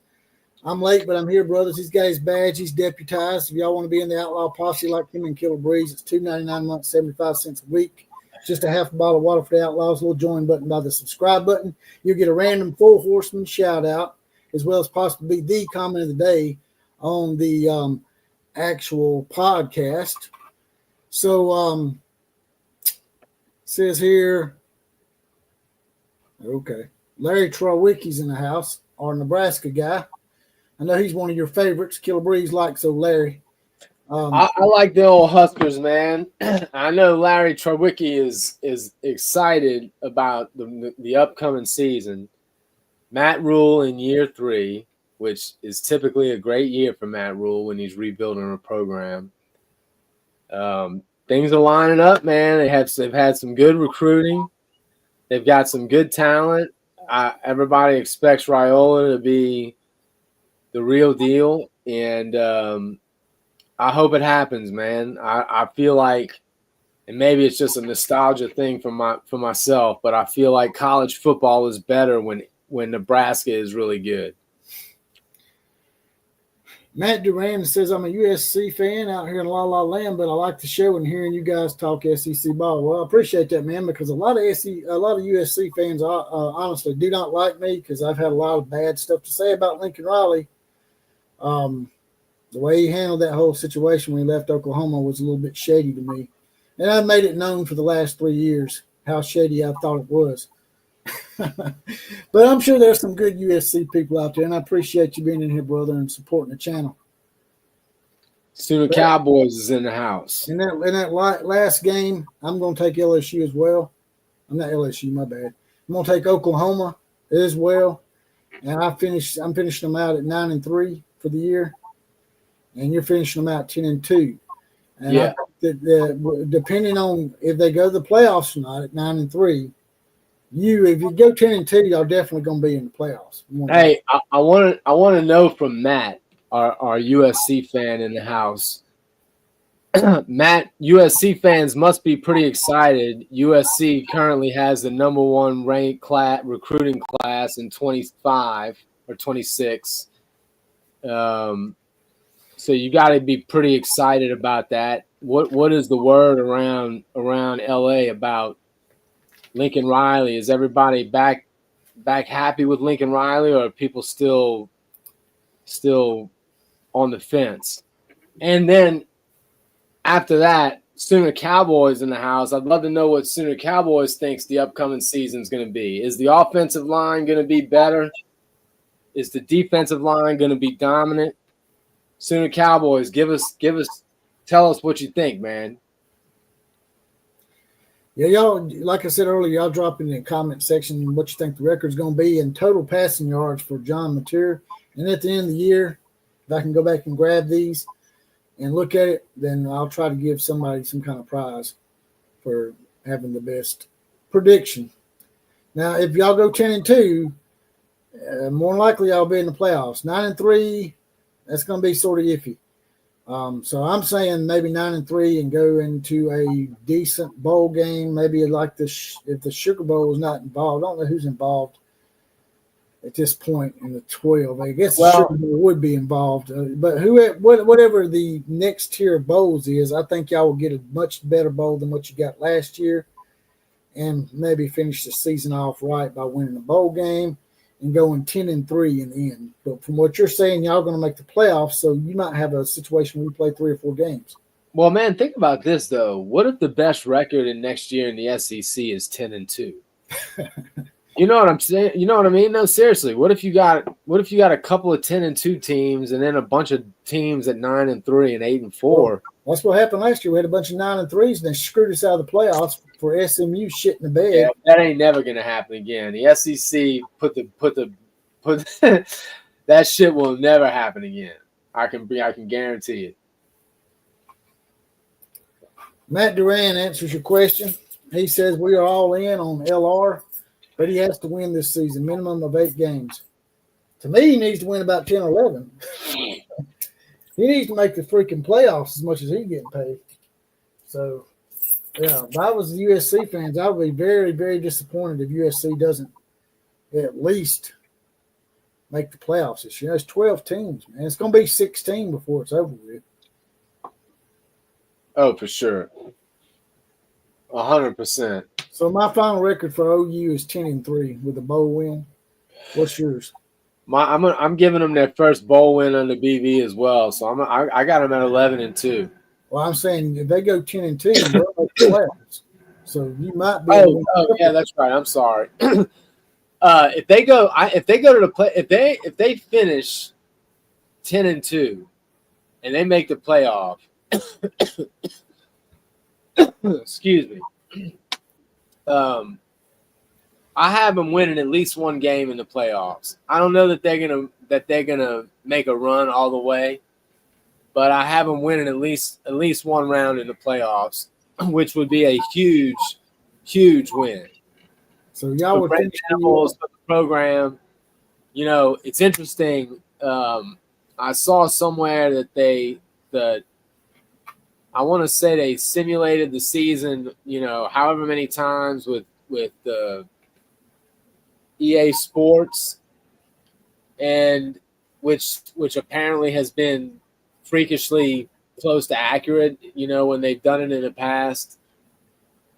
I'm late, but I'm here, brothers. He's got his badge. He's deputized. If y'all want to be in the Outlaw Posse like him and Killer Breeze, it's $2.99 a month, 75 cents a week. Just a half a bottle of water for the Outlaws. A little join button by the subscribe button. You'll get a random Four Horseman shout out, as well as possibly the comment of the day on the actual podcast. So, says here, okay, Larry Trowicki's in the house, our Nebraska guy. I know he's one of your favorites. Killer Breeze likes Larry. I like the old Huskers, man. I know Larry Trowicki is excited about the upcoming season. Matt Rule in year 3, which is typically a great year for Matt Rule when he's rebuilding a program. Things are lining up, man. They've had some good recruiting. They've got some good talent. Everybody expects Raiola to be the real deal, and I hope it happens, man. I feel like, and maybe it's just a nostalgia thing for myself, but I feel like college football is better when Nebraska is really good. Matt Duran says, I'm a USC fan out here in La La Land, but I like the show and hearing you guys talk SEC ball. Well, I appreciate that, man, because a lot of USC fans honestly do not like me because I've had a lot of bad stuff to say about Lincoln Riley. The way he handled that whole situation when he left Oklahoma was a little bit shady to me. And I've made it known for the last 3 years how shady I thought it was. But I'm sure there's some good USC people out there, and I appreciate you being in here, brother, and supporting the channel. Sooner Cowboys is in the house. In that last game, I'm going to take LSU as well. I'm not LSU, my bad. I'm going to take Oklahoma as well. And I'm finishing them out at 9-3 for the year. And you're finishing them out 10-2. And yeah. Depending on if they go to the playoffs or not at 9-3, if you go 10-2, y'all definitely going to be in the playoffs. Hey, I want to know from Matt, our USC fan in the house. Matt, USC fans must be pretty excited. USC currently has the number 1 ranked recruiting class in 25 or 26. So you got to be pretty excited about that. What is the word around LA about Lincoln Riley? Is everybody back happy with Lincoln Riley, or are people still on the fence? And then after that, Sooner Cowboys in the house. I'd love to know what Sooner Cowboys thinks the upcoming season is going to be. Is the offensive line going to be better? Is the defensive line going to be dominant? Sooner Cowboys, tell us what you think, man. Yeah, y'all, like I said earlier, y'all drop in the comment section what you think the record's going to be in total passing yards for John Mateer. And at the end of the year, if I can go back and grab these and look at it, then I'll try to give somebody some kind of prize for having the best prediction. Now, if y'all go 10-2, more than likely I'll be in the playoffs. 9-3, that's going to be sort of iffy. So I'm saying maybe 9-3 and go into a decent bowl game. Maybe like if the Sugar Bowl was not involved. I don't know who's involved at this point in the 12. I guess the Sugar Bowl would be involved. But whatever the next tier of bowls is, I think y'all will get a much better bowl than what you got last year, and maybe finish the season off right by winning a bowl game and going 10-3 in the end. But from what you're saying, y'all going to make the playoffs, so you might have a situation where you play 3 or 4 games. Well, man, think about this though. What if the best record in next year in the SEC is 10-2? You know what I'm saying? You know what I mean? No, seriously. What if you got a couple of 10-2 teams and then a bunch of teams at 9-3 and 8-4? Well, that's what happened last year. We had a bunch of 9-3s and they screwed us out of the playoffs for SMU shit in the bed. Yeah, that ain't never gonna happen again. The SEC put that shit will never happen again. I can guarantee it. Matt Duran answers your question. He says we are all in on LR, but he has to win this season, minimum of 8 games. To me, he needs to win about 10 or 11. He needs to make the freaking playoffs as much as he's getting paid. So, yeah, if I was the USC fans, I would be very, very disappointed if USC doesn't at least make the playoffs this year. It's 12 teams, man. It's going to be 16 before it's over with. Oh, for sure. 100%. So my final record for OU is 10-3 with a bowl win. What's yours? I'm giving them their first bowl win on the BV as well. So I got them at 11-2. Well, I'm saying if they go 10-2, they'll make the playoffs. So you might be. Oh yeah, that's right. I'm sorry. If they go to the play, if they finish 10-2, and they make the playoff, excuse me. I have them winning at least one game in the playoffs. I don't know that they're gonna make a run all the way, but I have them winning at least one round in the playoffs, which would be a huge win. So y'all would finish the program. You know, it's interesting. I saw somewhere that I want to say they simulated the season, you know, however many times with the EA Sports, and which apparently has been freakishly close to accurate, you know, when they've done it in the past.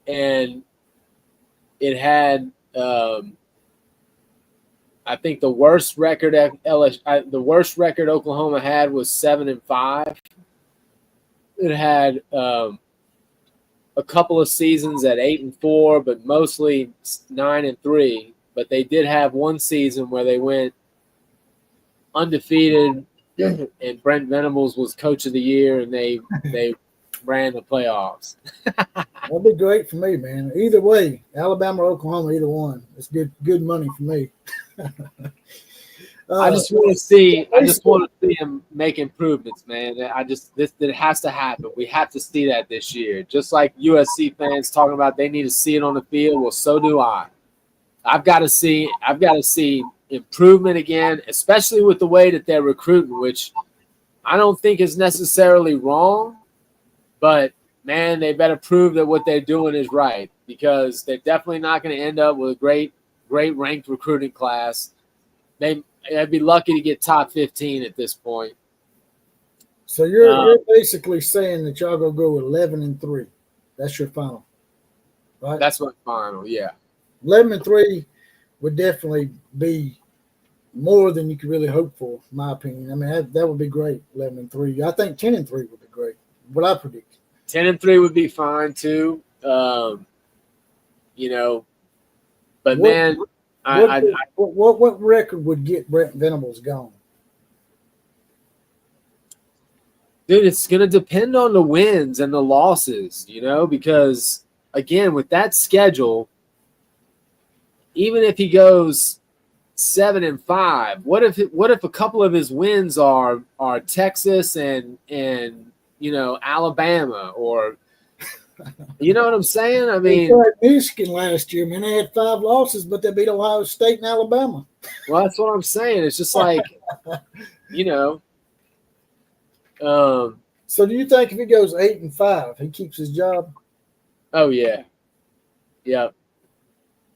And it had I think the worst record Oklahoma had was 7-5. It had a couple of seasons at 8-4, but mostly 9-3. But they did have one season where they went undefeated, and Brent Venables was coach of the year, and they ran the playoffs. That'd be great for me, man. Either way, Alabama or Oklahoma, either one. It's good money for me. I just want to see him make improvements, man. It has to happen. We have to see that this year. Just like USC fans talking about they need to see it on the field. Well, so do I. I've got to see improvement again, especially with the way that they're recruiting, which I don't think is necessarily wrong, but man, they better prove that what they're doing is right, because they're definitely not going to end up with a great ranked recruiting class. They'd be lucky to get top 15 at this point. So you're basically saying that y'all gonna go 11-3. That's your final, right? That's my final, yeah. 11-3 would definitely be more than you could really hope for, in my opinion. I mean, that would be great. 11-3. I think 10-3 would be great. What I predict. 10-3 would be fine too. You know, but man, what record would get Brent Venables gone? Dude, it's going to depend on the wins and the losses, you know, because again, with that schedule, even if he goes 7-5, what if a couple of his wins are Texas and you know, Alabama, or you know what I'm saying? I mean, they tried Michigan last year, man. They had 5 losses, but they beat Ohio State and Alabama. Well, that's what I'm saying. It's just like, you know. So do you think if he goes 8-5, he keeps his job? Oh yeah. Yep.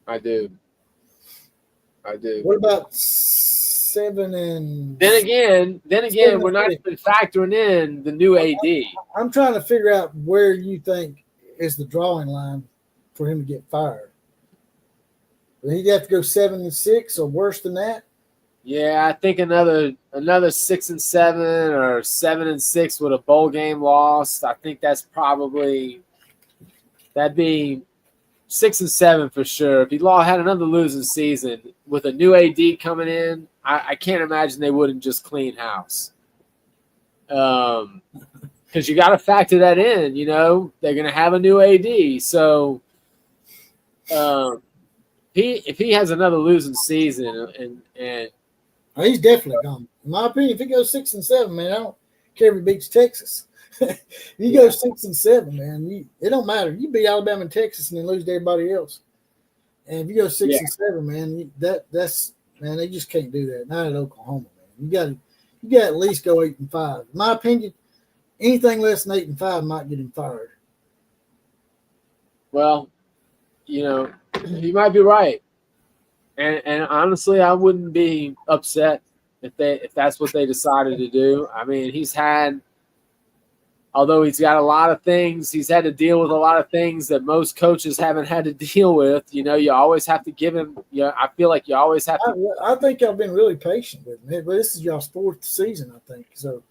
I do. What about 7 Then again, we're not even factoring in the new AD. I'm trying to figure out where you think is the drawing line for him to get fired. Will he have to go 7-6 or worse than that? Yeah, I think another 6-7 or 7-6 with a bowl game loss. I think that'd be 6-7 for sure. If he had another losing season with a new AD coming in, I can't imagine they wouldn't just clean house. Because you got to factor that in. You know, they're going to have a new AD. So if he has another losing season and he's definitely gone. In my opinion, if he goes 6-7, man, I don't care if he beats Texas. If you go 6-7, man, it don't matter. You beat Alabama and Texas and then lose to everybody else. And if you go 6-7, man, that's man, they just can't do that. Not at Oklahoma, man. You got at least go 8-5. In my opinion, anything less than 8-5 might get him fired. Well, you know, you might be right. And honestly, I wouldn't be upset if that's what they decided to do. I mean, although he's got a lot of things, he's had to deal with a lot of things that most coaches haven't had to deal with. You know, you always have to give him. I feel like you always have to. I think y'all been really patient with him. But this is y'all's 4th season, I think. So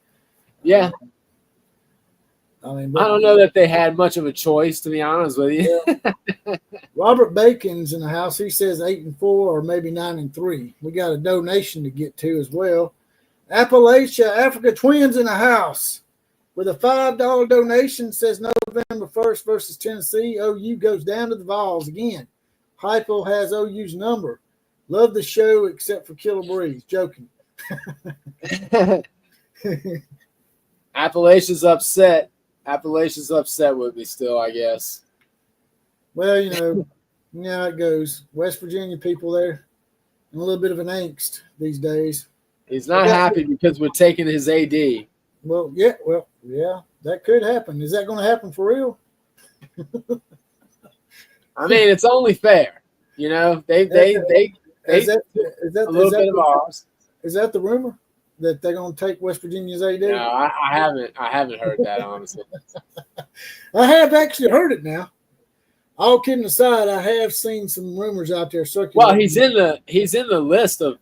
yeah. I mean, I don't know that they had much of a choice, to be honest with you. Yeah. Robert Bacon's in the house. He says 8-4 or maybe 9-3. We got a donation to get to as well. Appalachia Africa Twins in the house with a $5 donation. Says November 1st versus Tennessee. OU goes down to the Vols again. Hypo has OU's number. Love the show except for Killer Breeze. Joking. Appalachia's upset. Appalachia's upset with me still, I guess. Well, you know how it goes. West Virginia people there, and a little bit of an angst these days. He's not happy because we're taking his AD. Well, yeah, that could happen. Is that going to happen for real? I mean, it's only fair. You know, they is that a little bit of ours. Is that the rumor that they're going to take West Virginia's AD? No, I haven't heard that, honestly. I have actually heard it now. All kidding aside, I have seen some rumors out there circulating. Well, he's in the list of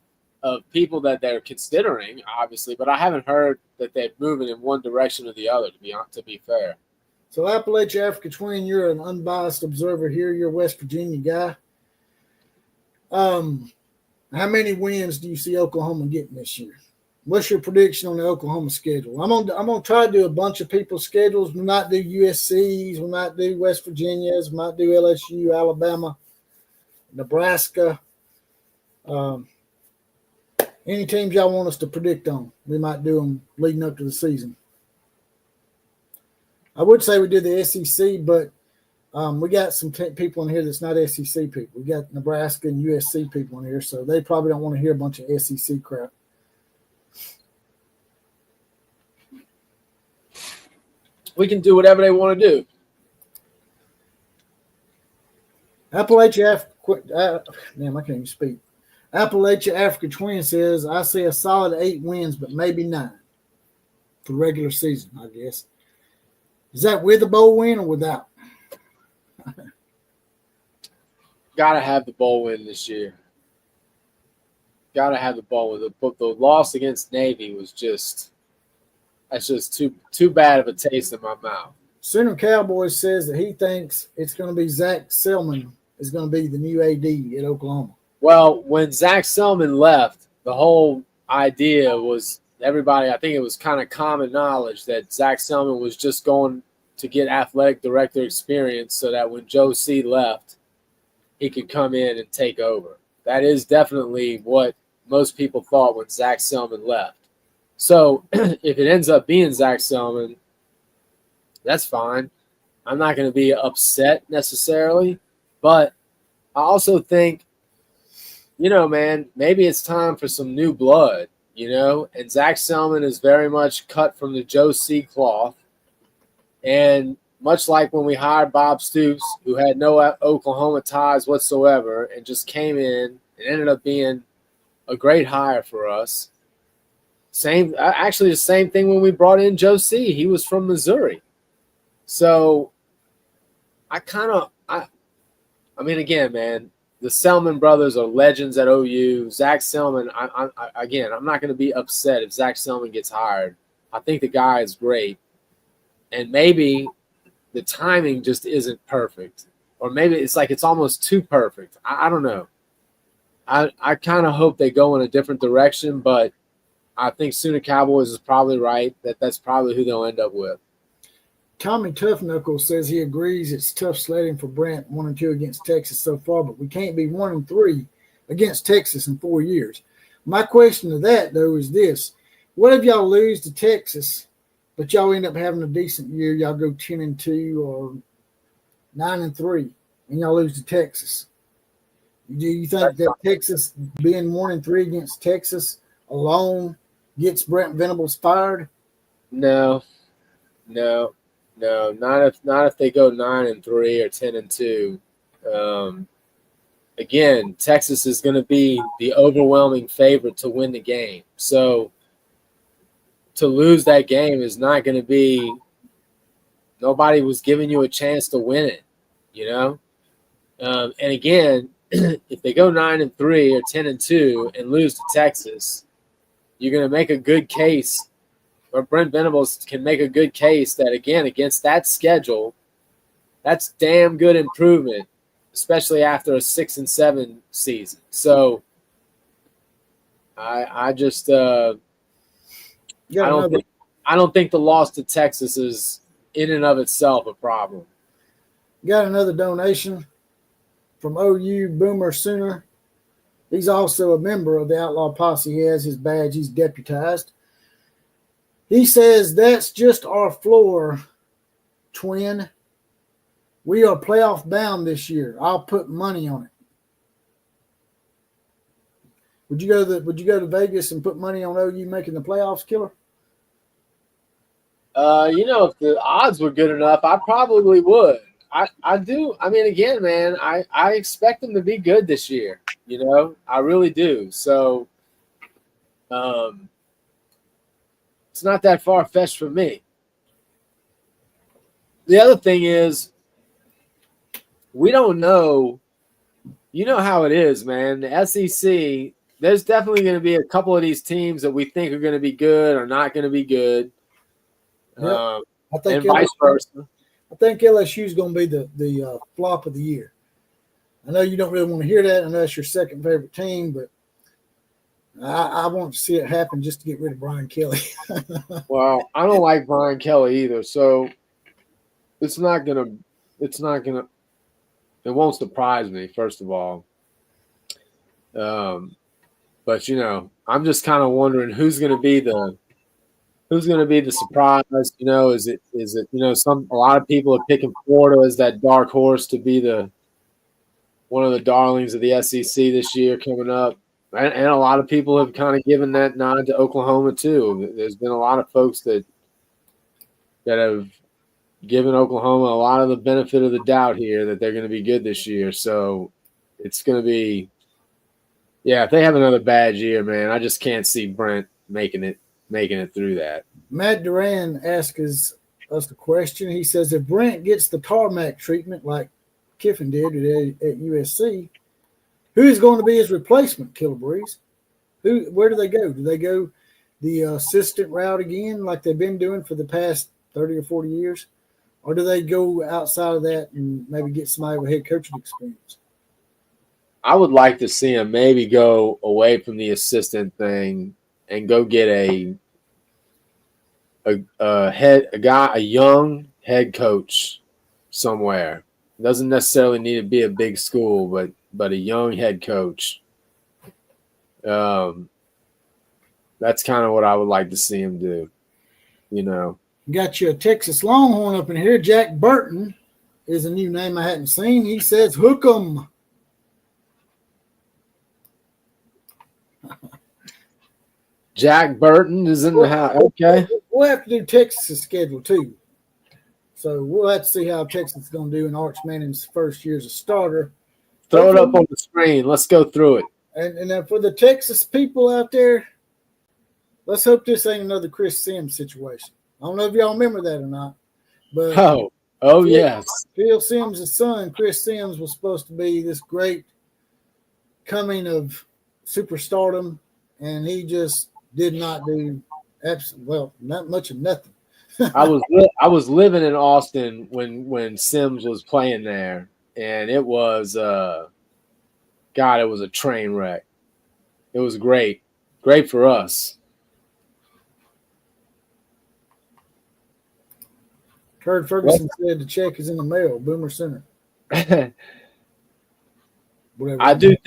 people that they're considering, obviously, but I haven't heard that they're moving in one direction or the other. To be fair. So Appalachia Africa Twin, you're an unbiased observer here. You're a West Virginia guy. How many wins do you see Oklahoma getting this year? What's your prediction on the Oklahoma schedule? I'm gonna try to do a bunch of people's schedules. We might do USC's, we might do West Virginia's, we might do LSU, Alabama, Nebraska. Any teams y'all want us to predict on, we might do them leading up to the season. I would say we did the SEC, but we got some people in here that's not SEC people. We got Nebraska and USC people in here, so they probably don't want to hear a bunch of SEC crap. We can do whatever they want to do. Appalachia I can't even speak. Appalachia Africa Twin says, I see a solid 8 wins, but maybe 9 for regular season, I guess. Is that with a bowl win or without? Gotta have the bowl win this year. Gotta have the bowl win. The loss against Navy was that's just too bad of a taste in my mouth. Sooner Cowboys says that he thinks it's going to be Zach Selman is going to be the new AD at Oklahoma. Well, when Zach Selman left, the whole idea was everybody, I think it was kind of common knowledge that Zach Selman was just going to get athletic director experience so that when Joe C left, he could come in and take over. That is definitely what most people thought when Zach Selman left. So if it ends up being Zach Selman, that's fine. I'm not going to be upset necessarily, but I also think, man, maybe it's time for some new blood, and Zach Selman is very much cut from the Joe C cloth. And much like when we hired Bob Stoops, who had no Oklahoma ties whatsoever and just came in and ended up being a great hire for us. The same thing when we brought in Joe C. He was from Missouri. So again, man, the Selman brothers are legends at OU. Zach Selman, I'm not going to be upset if Zach Selman gets hired. I think the guy is great. And maybe the timing just isn't perfect. Or maybe it's like it's almost too perfect. I don't know. I kind of hope they go in a different direction, but I think Sooner Cowboys is probably right. That's probably who they'll end up with. Tommy Tough Knuckles says he agrees it's tough sledding for Brent 1-2 against Texas so far, but we can't be 1-3 against Texas in 4 years. My question to that, though, is this. What if y'all lose to Texas, but y'all end up having a decent year? Y'all go 10-2 or 9-3, and y'all lose to Texas. Do you think that Texas being 1-3 against Texas alone gets Brent Venables fired? No. Not if they go 9-3 or 10-2. again, Texas is going to be the overwhelming favorite to win the game. So to lose that game is not going to be – nobody was giving you a chance to win it, you know? And again, if they go 9-3 or 10-2 and lose to Texas, you're going to make a good case, or Brent Venables can make a good case that, again, against that schedule, that's damn good improvement, especially after a 6-7 season. So I just I don't think the loss to Texas is in and of itself a problem. Got another donation from OU Boomer Sooner. He's also a member of the Outlaw Posse. He has his badge. He's deputized. He says, that's just our floor, twin. We are playoff bound this year. I'll put money on it. Would you go to Vegas and put money on OU making the playoffs, Killer? If the odds were good enough, I probably would. I do. I mean, again, man, I expect them to be good this year. I really do. So it's not that far-fetched for me. The other thing is, we don't know. You know how it is, man. The SEC, there's definitely going to be a couple of these teams that we think are going to be good or not going to be good. Yep. I think and vice versa. I think LSU is going to be the flop of the year. I know you don't really want to hear that. I know that's your second favorite team, but I want to see it happen just to get rid of Brian Kelly. Well, I don't like Brian Kelly either, so it won't surprise me, first of all. But I'm just kind of wondering who's going to be the surprise. Is it a lot of people are picking Florida as that dark horse to be one of the darlings of the SEC this year coming up. And a lot of people have kind of given that nod to Oklahoma too. There's been a lot of folks that have given Oklahoma a lot of the benefit of the doubt here that they're going to be good this year. So it's going to be, if they have another bad year, man, I just can't see Brent making it through that. Matt Duran asks us the question. He says, if Brent gets the tarmac treatment like Kiffin did at USC, who is going to be his replacement, Killer Breeze? Where do they go? Do they go the assistant route again like they've been doing for the past 30 or 40 years? Or do they go outside of that and maybe get somebody with head coaching experience? I would like to see him maybe go away from the assistant thing and go get a young head coach somewhere. Doesn't necessarily need to be a big school, but a young head coach. That's kind of what I would like to see him do. Got you a Texas Longhorn up in here. Jack Burton is a new name I hadn't seen. He says, hook 'em. Jack Burton is in the house. Okay. We'll have to do Texas' schedule too. So we'll have to see how Texas is going to do in Arch Manning's first year as a starter. Throw it up on the screen. Let's go through it. And for the Texas people out there, let's hope this ain't another Chris Sims situation. I don't know if y'all remember that or not. But yes. Phil Sims' son, Chris Sims, was supposed to be this great coming of superstardom, and he just did not do not much of nothing. I was living in Austin when Sims was playing there, and it was it was a train wreck. It was great for us. Kurt Ferguson said the check is in the mail. Boomer Center. I do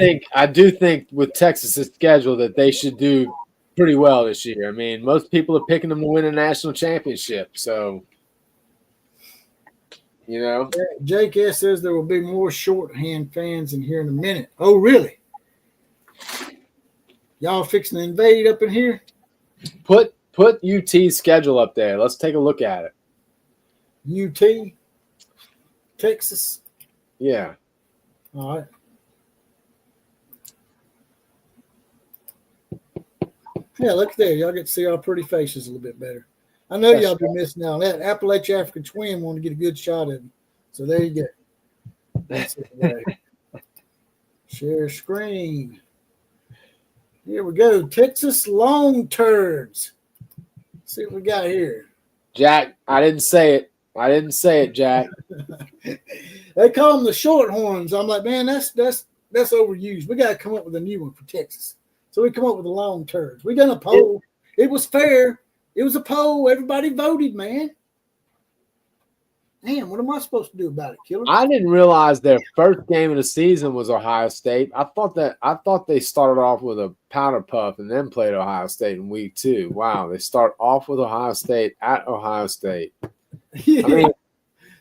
think with Texas' schedule that they should do pretty well this year. I mean, most people are picking them to win a national championship. So, Jake S. says there will be more shorthand fans in here in a minute. Oh, really? Y'all fixing to invade up in here? Put UT's schedule up there. Let's take a look at it. UT, Texas. Yeah. All right. Yeah, look there. Y'all get to see our pretty faces a little bit better. I know y'all be missing out on that. Appalachia African Twin want to get a good shot of you. So there you go. That's it. Right. Share screen. Here we go. Texas long turds. Let's see what we got here. Jack, I didn't say it. I didn't say it, Jack. They call them the shorthorns. I'm like, man, that's overused. We got to come up with a new one for Texas. So we come up with the long turds. We done a poll. It was fair. It was a poll. Everybody voted, man. Damn, what am I supposed to do about it, Killer? I didn't realize their first game of the season was Ohio State. I thought they started off with a powder puff and then played Ohio State in week 2. Wow, they start off with Ohio State at Ohio State. Yeah. I mean,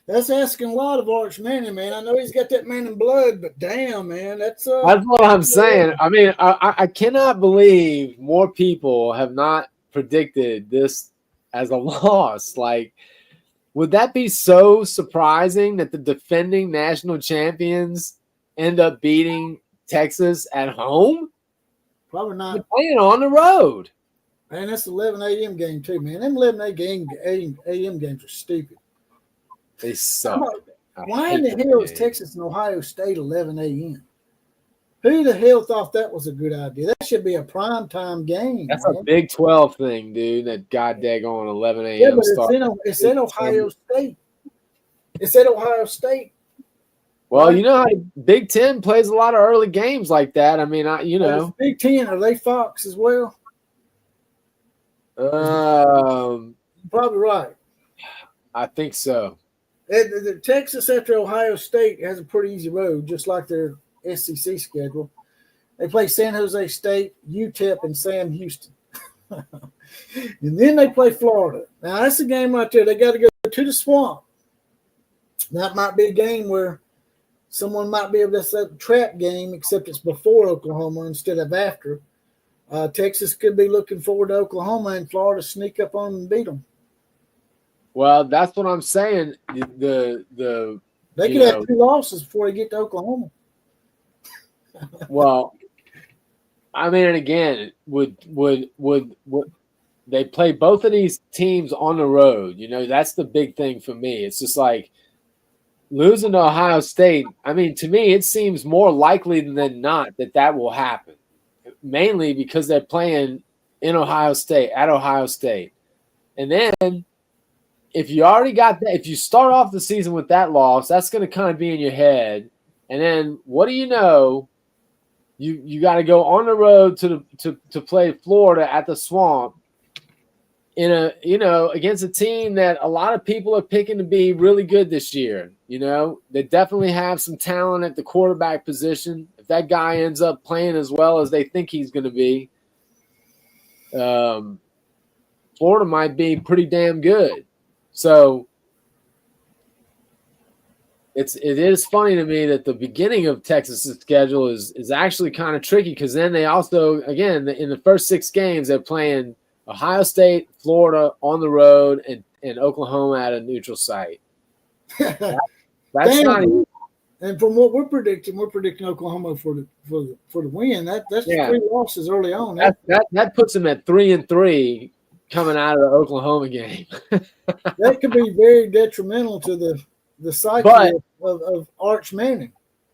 that's asking a lot of Arch Manning, man. I know he's got that man in blood, but damn, man, that's what I'm saying. I mean, I cannot believe more people have not predicted this as a loss. Like, would that be so surprising that the defending national champions end up beating Texas at home? Probably not. They're playing on the road. Man, that's 11 a.m. game too, man. Them 11 a.m. games are stupid. They suck. Why in the hell is Texas and Ohio State 11 a.m.? Who the hell thought that was a good idea? That should be a primetime game. That's man. a Big 12 thing, dude. That goddamn 11 a.m. Yeah, but it's in Ohio State. It's at Ohio State. Well, right? you know how Big 10 plays a lot of early games like that. I mean, Well, Big 10, are they Fox as well? You're probably right. I think so. The Texas after Ohio State has a pretty easy road, just like their SEC schedule. They play San Jose State, UTEP, and Sam Houston. And then they play Florida. Now, that's a game right there. They got to go to the Swamp. That might be a game where someone might be able to set a trap game, except it's before Oklahoma instead of after. Texas could be looking forward to Oklahoma, and Florida sneak up on them and beat them. Well, that's what I'm saying. They could have 2 losses before they get to Oklahoma. Well, I mean, and again, would they play both of these teams on the road? You know, that's the big thing for me. It's just like losing to Ohio State. I mean, to me, it seems more likely than not that will happen. Mainly because they're playing in Ohio State, at Ohio State. And then if you already got that, if you start off the season with that loss, that's going to kind of be in your head. And then what do you know? You got to go on the road to play Florida at the Swamp against a team that a lot of people are picking to be really good this year. You know, they definitely have some talent at the quarterback position. If that guy ends up playing as well as they think he's going to be, Florida might be pretty damn good. So it is funny to me that the beginning of Texas's schedule is actually kind of tricky, because then they also, again, in the first 6 games, they're playing Ohio State, Florida on the road, and Oklahoma at a neutral site. That's not easy. And from what we're predicting Oklahoma for the win. That's 3 losses early on. That puts them at 3-3 coming out of the Oklahoma game. That could be very detrimental to the psyche of Arch Manning.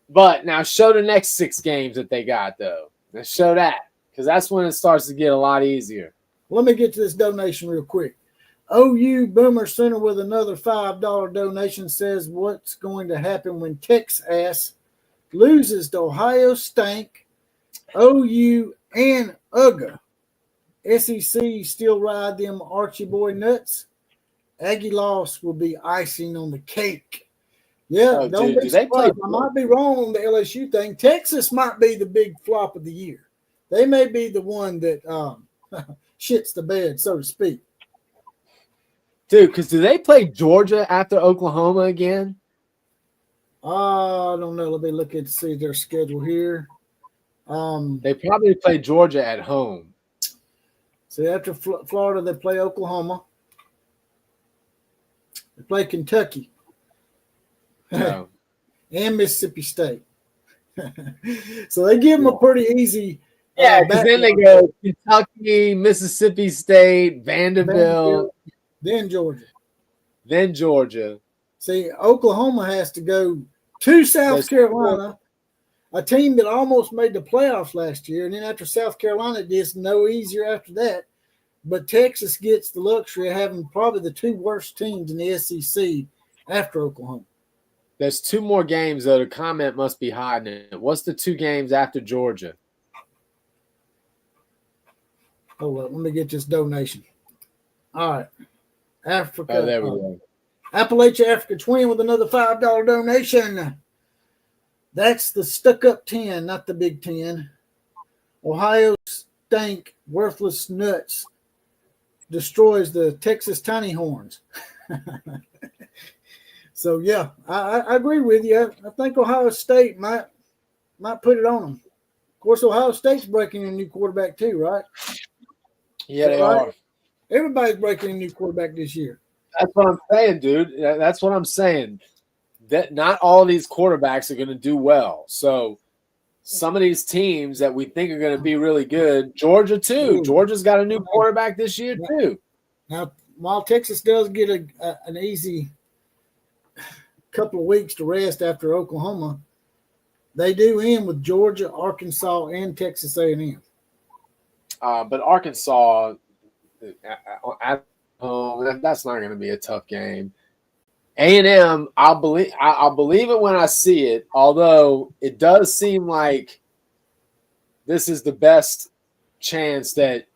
But now show the next 6 games that they got, though. Now show that, because that's when it starts to get a lot easier. Let me get to this donation real quick. OU Boomer Center with another $5 donation says, what's going to happen when Texas loses to Ohio State, OU, and UGA? SEC still ride them Archie boy nuts. Aggie loss will be icing on the cake. Yeah, don't be surprised. I might be wrong on the LSU thing. Texas might be the big flop of the year. They may be the one that shits the bed, so to speak. Dude, because do they play Georgia after Oklahoma again? I don't know. Let me look and see their schedule here. They probably play Georgia at home. So after Florida, they play Oklahoma. They play Kentucky. And Mississippi State. So they give them a pretty easy Yeah, because then they go Kentucky, Mississippi State, Vanderbilt, then Georgia. then Georgia. See, Oklahoma has to go to South Carolina, a team that almost made the playoffs last year. And then after South Carolina, it's no easier after that. But Texas gets the luxury of having probably the two worst teams in the SEC after Oklahoma. There's two more games, though. The comment must be hiding it. What's the two games after Georgia? Oh, well, let me get this donation. All right. Africa. Oh, there we go. Appalachia Africa Twin with another $5 donation. That's the stuck-up 10, not the Big 10. Ohio Stank, worthless nuts, destroys the Texas Tiny Horns. So, yeah, I agree with you. I think Ohio State might put it on them. Of course, Ohio State's breaking in a new quarterback too, right? Yeah, they are. Everybody's breaking in a new quarterback this year. That's what I'm saying, dude. That's what I'm saying. That not all these quarterbacks are going to do well. So some of these teams that we think are going to be really good, Georgia too. Georgia's got a new quarterback this year too. Now, while Texas does get an easy couple of weeks to rest after Oklahoma, they do end with Georgia, Arkansas, and Texas A&M. But Arkansas, at home, that's not going to be a tough game. A&M, I'll believe it when I see it. Although it does seem like this is the best chance that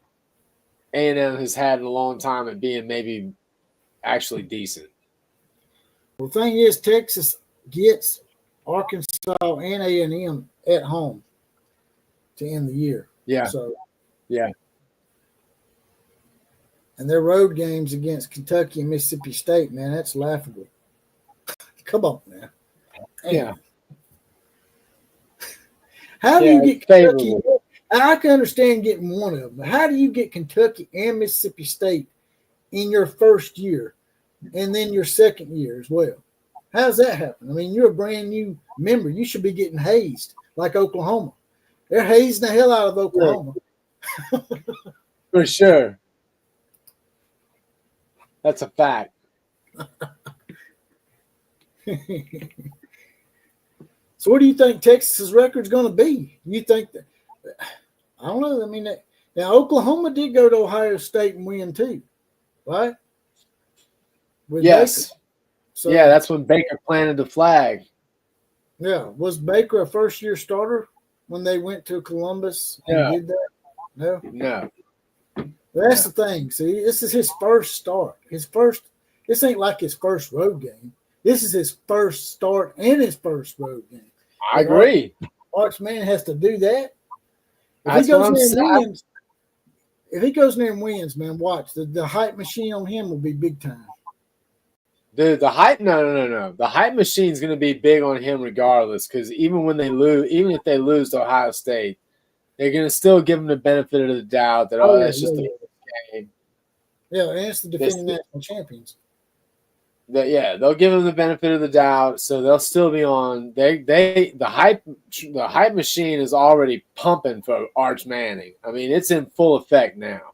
A&M has had in a long time at being maybe actually decent. Well, the thing is, Texas gets Arkansas and A&M at home to end the year. Yeah. So, yeah. And their road games against Kentucky and Mississippi State, man, that's laughable. Come on, man. Yeah. How do you get Kentucky? I can understand getting one of them, but how do you get Kentucky and Mississippi State in your first year and then your second year as well? How does that happen? I mean, you're a brand new member. You should be getting hazed like Oklahoma. They're hazing the hell out of Oklahoma. For sure. That's a fact. So what do you think Texas's record's going to be? You think that – I don't know. I mean, now Oklahoma did go to Ohio State and win too, right? With yes. Baker. So, yeah, that's when Baker planted the flag. Yeah. Was Baker a first-year starter when they went to Columbus and did that? No? No. That's the thing. See, this is his first start. This ain't like his first road game. This is his first start and his first road game. I agree. Arch Manning has to do that. If he goes in there and wins, man, watch. The hype machine on him will be big time. Dude, the hype no. The hype machine is going to be big on him regardless, because even if they lose to Ohio State, they're going to still give him the benefit of the doubt that that's just the game. Yeah, and it's the defending national champions. They'll give him the benefit of the doubt, so they'll still be on. The hype machine is already pumping for Arch Manning. I mean, it's in full effect now.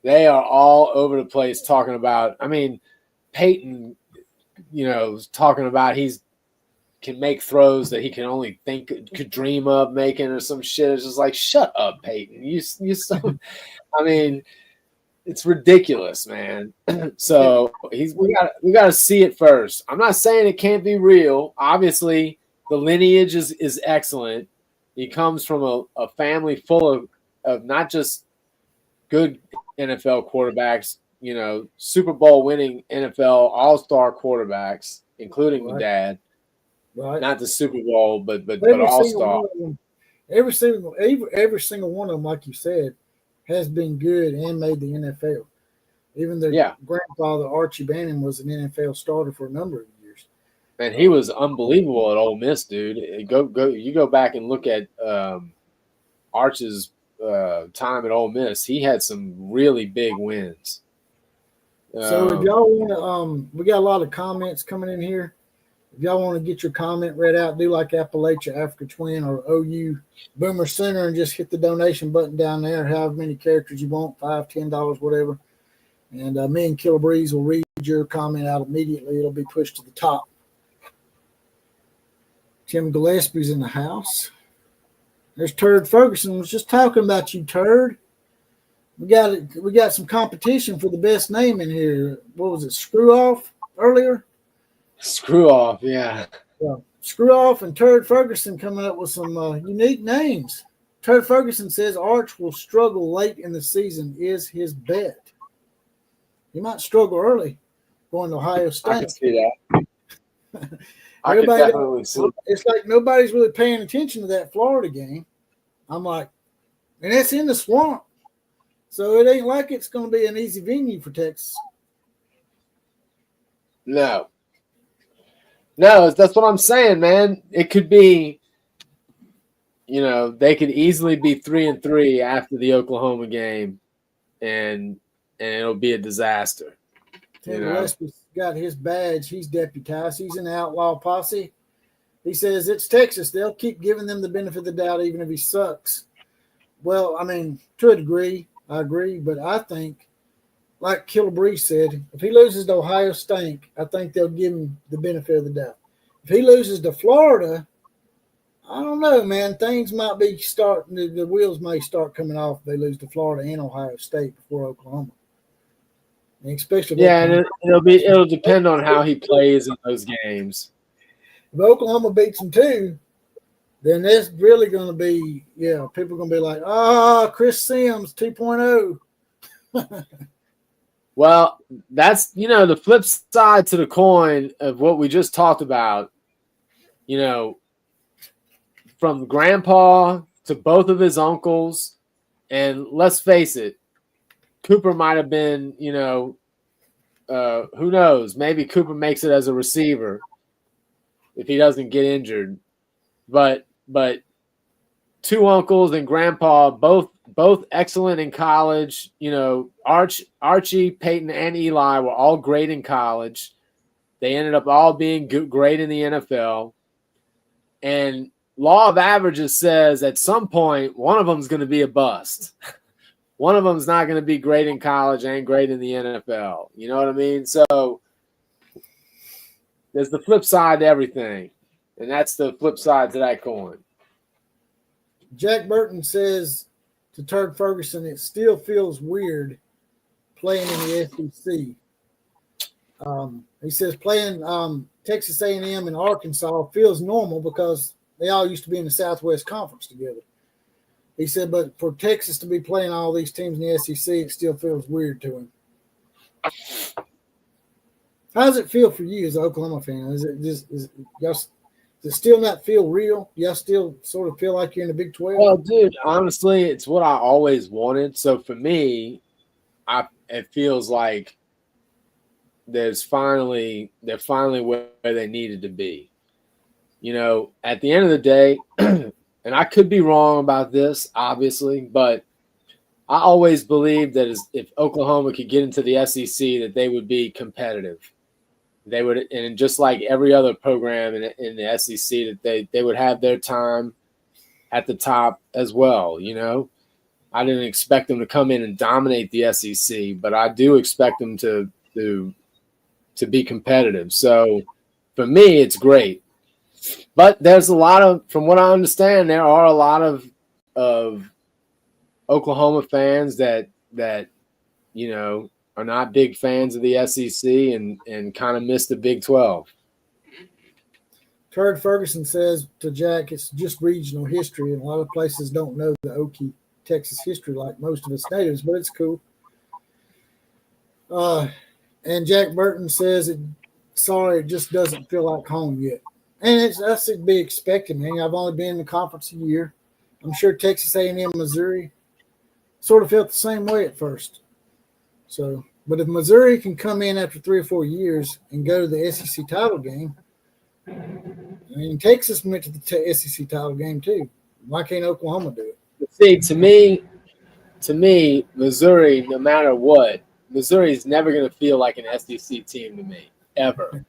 They are all over the place talking about. I mean, Peyton, talking about can make throws that he can only could dream of making or some shit. It's just like, shut up, Peyton. You so. I mean. It's ridiculous, man. So we got to see it first. I'm not saying it can't be real. Obviously, the lineage is excellent. He comes from a family full of not just good NFL quarterbacks, Super Bowl winning NFL All-Star quarterbacks, including the dad. Right. Not the Super Bowl, but All-Star. Every single one of them, like you said, has been good and made the NFL. Even their grandfather, Archie Bannon, was an NFL starter for a number of years. And he was unbelievable at Ole Miss, dude. You go back and look at Arch's time at Ole Miss. He had some really big wins. So if y'all want to, we got a lot of comments coming in here. If y'all want to get your comment read out, do like Appalachia Africa Twin or OU Boomer Center and just hit the donation button down there, however many characters you want, $5, $10, whatever. And me and Killer Breeze will read your comment out immediately. It'll be pushed to the top. Tim Gillespie's in the house. There's Turd Ferguson. I was just talking about you, Turd. We got some competition for the best name in here. What was it, Screw Off earlier? Screw Off, yeah. Screw Off and Turd Ferguson coming up with some unique names. Turd Ferguson says Arch will struggle late in the season is his bet. He might struggle early going to Ohio State. I can see that. I can definitely see that. It's like nobody's really paying attention to that Florida game. I'm like, and it's in the swamp. So it ain't like it's going to be an easy venue for Texas. No, that's what I'm saying, man. It could be, they could easily be 3-3 after the Oklahoma game, and it'll be a disaster. Tim Gillespie's got his badge. He's deputized. He's in the outlaw posse. He says it's Texas. They'll keep giving them the benefit of the doubt even if he sucks. Well, I mean, to a degree, I agree. But I think, like Killer Breeze said, if he loses to Ohio State, I think they'll give him the benefit of the doubt. If he loses to Florida, I don't know, man. Things might be starting. The wheels may start coming off if they lose to Florida and Ohio State before Oklahoma. And especially and it'll depend on how he plays in those games. If Oklahoma beats them too, then that's really going to be, people are going to be like, Chris Sims 2.0. Well, that's, the flip side to the coin of what we just talked about, from grandpa to both of his uncles. And let's face it, Cooper might have been, who knows? Maybe Cooper makes it as a receiver if he doesn't get injured. But two uncles and grandpa, both excellent in college. Archie, Peyton, and Eli were all great in college. They ended up all being great in the NFL. And law of averages says at some point, one of them is going to be a bust. One of them is not going to be great in college and great in the NFL. You know what I mean? So there's the flip side to everything. And that's the flip side to that coin. Jack Burton says to Turd Ferguson, it still feels weird playing in the SEC. He says playing Texas A&M and Arkansas feels normal because they all used to be in the Southwest Conference together. He said, but for Texas to be playing all these teams in the SEC, it still feels weird to him. How does it feel for you as an Oklahoma fan? Does it still not feel real? Y'all still sort of feel like you're in the Big 12? Well, dude, honestly, it's what I always wanted. So for me, it feels like they're finally where they needed to be. At the end of the day, and I could be wrong about this, obviously, but I always believed that if Oklahoma could get into the SEC, that they would be competitive. They would, and just like every other program in the SEC, that they would have their time at the top as well. I didn't expect them to come in and dominate the SEC, but I do expect them to be competitive. So for me, it's great. But there's a lot of, from what I understand, there are a lot of Oklahoma fans that are not big fans of the SEC and kind of miss the Big 12. Turd Ferguson says to Jack, it's just regional history, and a lot of places don't know the Okie, Texas history like most of us natives, but it's cool. And Jack Burton says, it just doesn't feel like home yet. And that's to be expected, man. I've only been in the conference a year. I'm sure Texas A&M, Missouri sort of felt the same way at first. So, but if Missouri can come in after 3 or 4 years and go to the SEC title game, I mean, Texas went to the SEC title game too. Why can't Oklahoma do it? See, to me, Missouri, no matter what, Missouri's never going to feel like an SEC team to me, ever.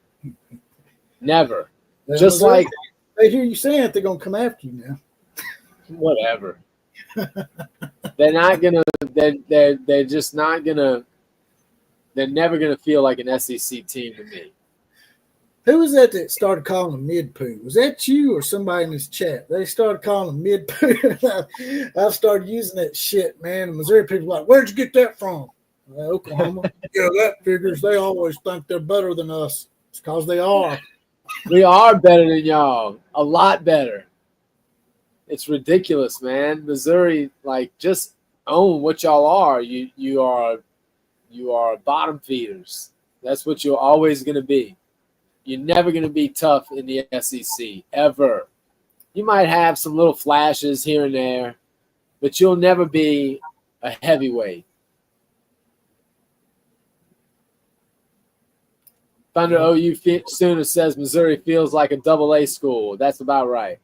Never. Just Missouri, like they hear you saying it, they're gonna come after you now. whatever. They're not gonna. They're just not gonna. They're never gonna feel like an SEC team to me. Who was that started calling them mid-poo? Was that you or somebody in this chat? They started calling them mid-poo. I started using that shit, man. The Missouri people were like, where'd you get that from? Oklahoma. Yeah, that figures. They always think they're better than us. It's because they are. We are better than y'all. A lot better. It's ridiculous, man. Missouri, like, just own what y'all are. You are bottom feeders. That's what you're always gonna be. You're never going to be tough in the SEC, ever. You might have some little flashes here and there, but you'll never be a heavyweight. Thunder OU Sooner says Missouri feels like a double-A school. That's about right.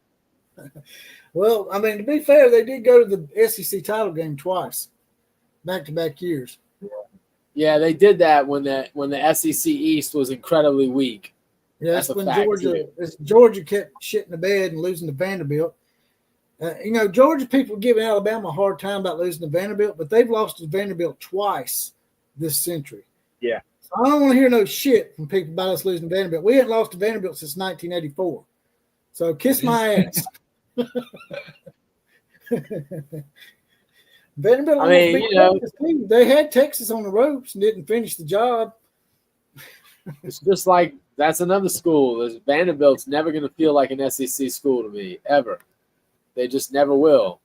Well, I mean, to be fair, they did go to the SEC title game twice, back-to-back years. Yeah, they did that when the SEC East was incredibly weak. Yeah, that's when Georgia kept shitting the bed and losing to Vanderbilt. Georgia people giving Alabama a hard time about losing to Vanderbilt, but they've lost to Vanderbilt twice this century. Yeah. So I don't want to hear no shit from people about us losing to Vanderbilt. We hadn't lost to Vanderbilt since 1984. So kiss my ass. Vanderbilt, I mean, they had Texas on the ropes and didn't finish the job. It's just like that's another school. Vanderbilt's never going to feel like an SEC school to me, ever. They just never will.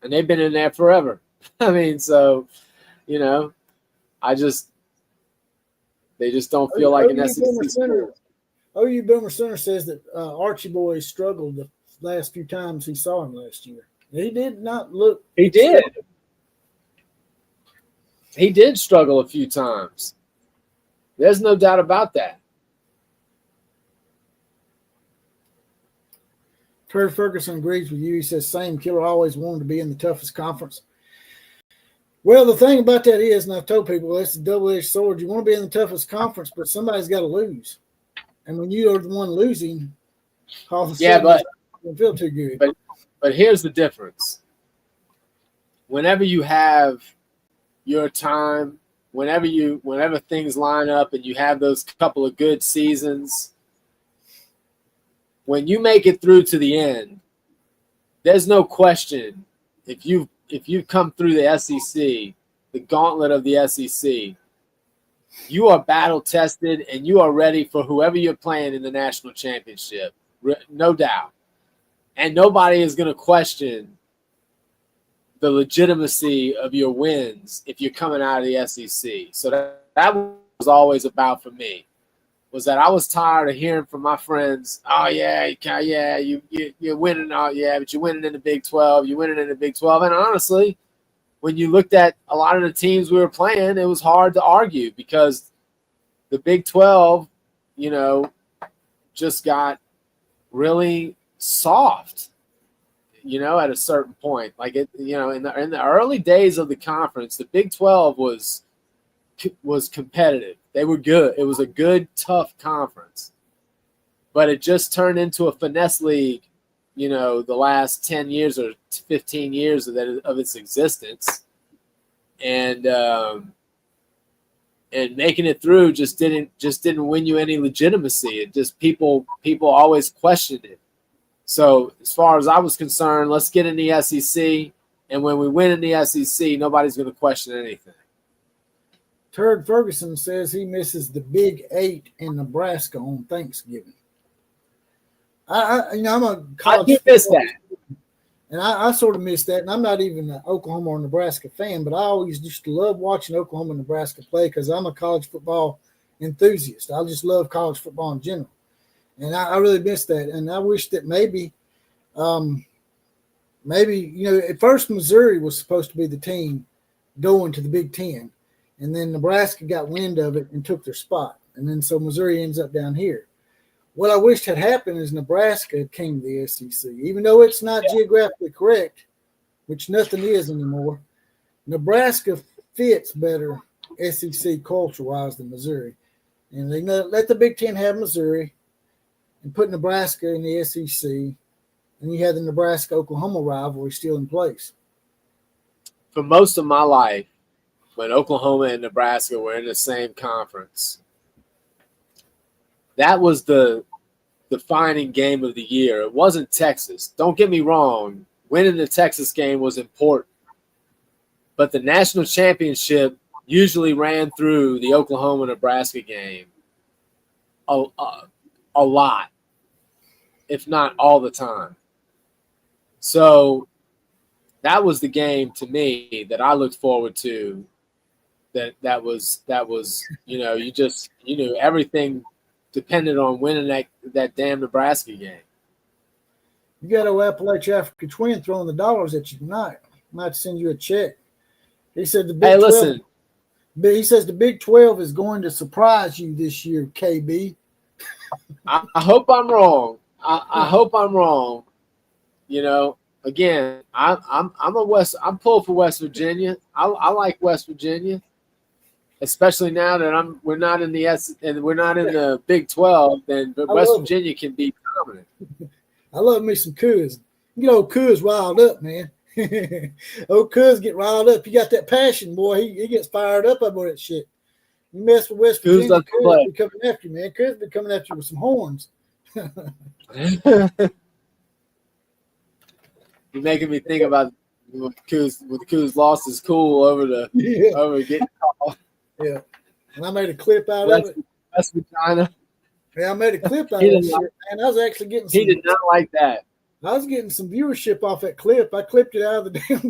And they've been in there forever. I mean, so, they just don't feel like an SEC school. OU Boomer Center says that Archie Boy struggled the last few times he saw him last year. He did not look. He did. He did struggle a few times. There's no doubt about that. Terry Ferguson agrees with you. He says, same killer always wanted to be in the toughest conference. Well, the thing about that is, and I've told people, it's a double-edged sword. You want to be in the toughest conference, but somebody's got to lose. And when you are the one losing, all of a sudden, it doesn't feel too good. But here's the difference. Whenever you have your time, whenever things line up and you have those couple of good seasons, when you make it through to the end, there's no question if you've come through the SEC, the gauntlet of the SEC, you are battle tested and you are ready for whoever you're playing in the national championship, no doubt. And nobody is going to question the legitimacy of your wins if you're coming out of the SEC. So that was always about for me, was that I was tired of hearing from my friends, oh, yeah, you're winning. Oh, yeah, but you're winning in the Big 12. You're winning in the Big 12. And honestly, when you looked at a lot of the teams we were playing, it was hard to argue because the Big 12, just got really soft, at a certain point. Like it, in the early days of the conference, the Big 12 was competitive. They were good. It was a good, tough conference. But it just turned into a finesse league, the last 10 years or 15 years of its existence. And making it through just didn't win you any legitimacy. It just people always questioned it. So as far as I was concerned, let's get in the SEC, and when we win in the SEC, nobody's going to question anything. Turd Ferguson says he misses the Big 8 in Nebraska on Thanksgiving. I'm a college. I do miss that. And I sort of miss that. And I'm not even an Oklahoma or Nebraska fan, but I always used to love watching Oklahoma and Nebraska play because I'm a college football enthusiast. I just love college football in general. And I really miss that. And I wish that maybe, at first Missouri was supposed to be the team going to the Big Ten. And then Nebraska got wind of it and took their spot. And then so Missouri ends up down here. What I wished had happened is Nebraska came to the SEC. Even though it's not geographically correct, which nothing is anymore, Nebraska fits better SEC culture-wise than Missouri. And they let the Big Ten have Missouri. and put Nebraska in the SEC, and you had the Nebraska-Oklahoma rivalry still in place. For most of my life, when Oklahoma and Nebraska were in the same conference, that was the defining game of the year. It wasn't Texas. Don't get me wrong. Winning the Texas game was important. But the national championship usually ran through the Oklahoma-Nebraska game a lot, if not all the time. So that was the game to me that I looked forward to. That was you knew everything depended on winning that damn Nebraska game. You got an Appalachia Africa twin throwing the dollars at you tonight. Might send you a check. He said the Big 12. Listen. He says the Big 12 is going to surprise you this year, KB. I hope I'm wrong. I hope I'm wrong. Again, I'm pulled for West Virginia. I like West Virginia, especially now that we're not in the Big 12. Then West Virginia can be dominant. I love me some Coos. Old Coos riled up, man. Old Coos get riled up. You got that passion, boy. He gets fired up about that shit. You mess with West Virginia, Coos be coming after you, man. Coos be coming after you with some horns. You're making me think about when Coos lost his cool over getting called. Yeah. And I made a clip out of it. West Virginia. Yeah, I made a clip out of it, and I was actually getting He did not like that. I was getting some viewership off that clip. I clipped it out of the damn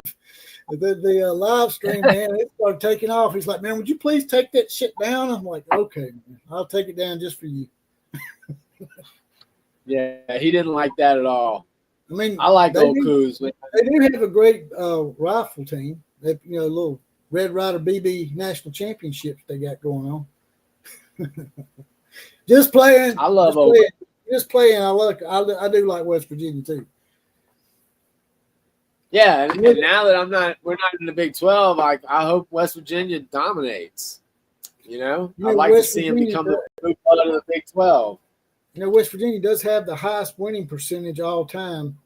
the live stream, man. It started taking off. He's like, man, would you please take that shit down? I'm like, okay, man, I'll take it down just for you. Yeah, he didn't like that at all. I mean, I like old Coos. They do have a great rifle team. They, little Red Ryder BB national championships they got going on. Just playing. I love just playing. I do like West Virginia too. Yeah, and now that we're not in the Big 12. I hope West Virginia dominates. I'd like to see him become the blue blood of the Big 12. West Virginia does have the highest winning percentage all time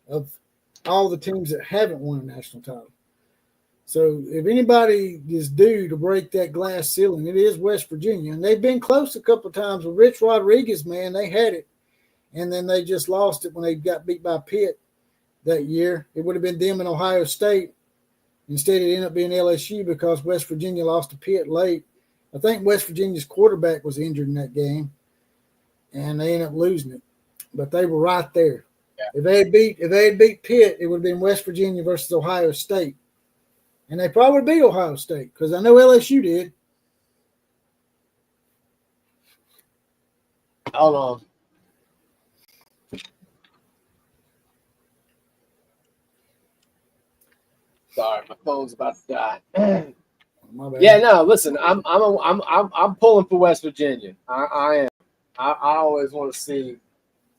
of all the teams that haven't won a national title. So if anybody is due to break that glass ceiling, it is West Virginia. And they've been close a couple of times with Rich Rodriguez, man. They had it. And then they just lost it when they got beat by Pitt that year. It would have been them and Ohio State. Instead, it ended up being LSU because West Virginia lost to Pitt late. I think West Virginia's quarterback was injured in that game, and they ended up losing it. But they were right there. Yeah. If they had beat Pitt, it would have been West Virginia versus Ohio State. And they probably beat Ohio State because I know LSU did. Hold on. Sorry, my phone's about to die. Yeah, no. Listen, I'm pulling for West Virginia. I am. I always want to see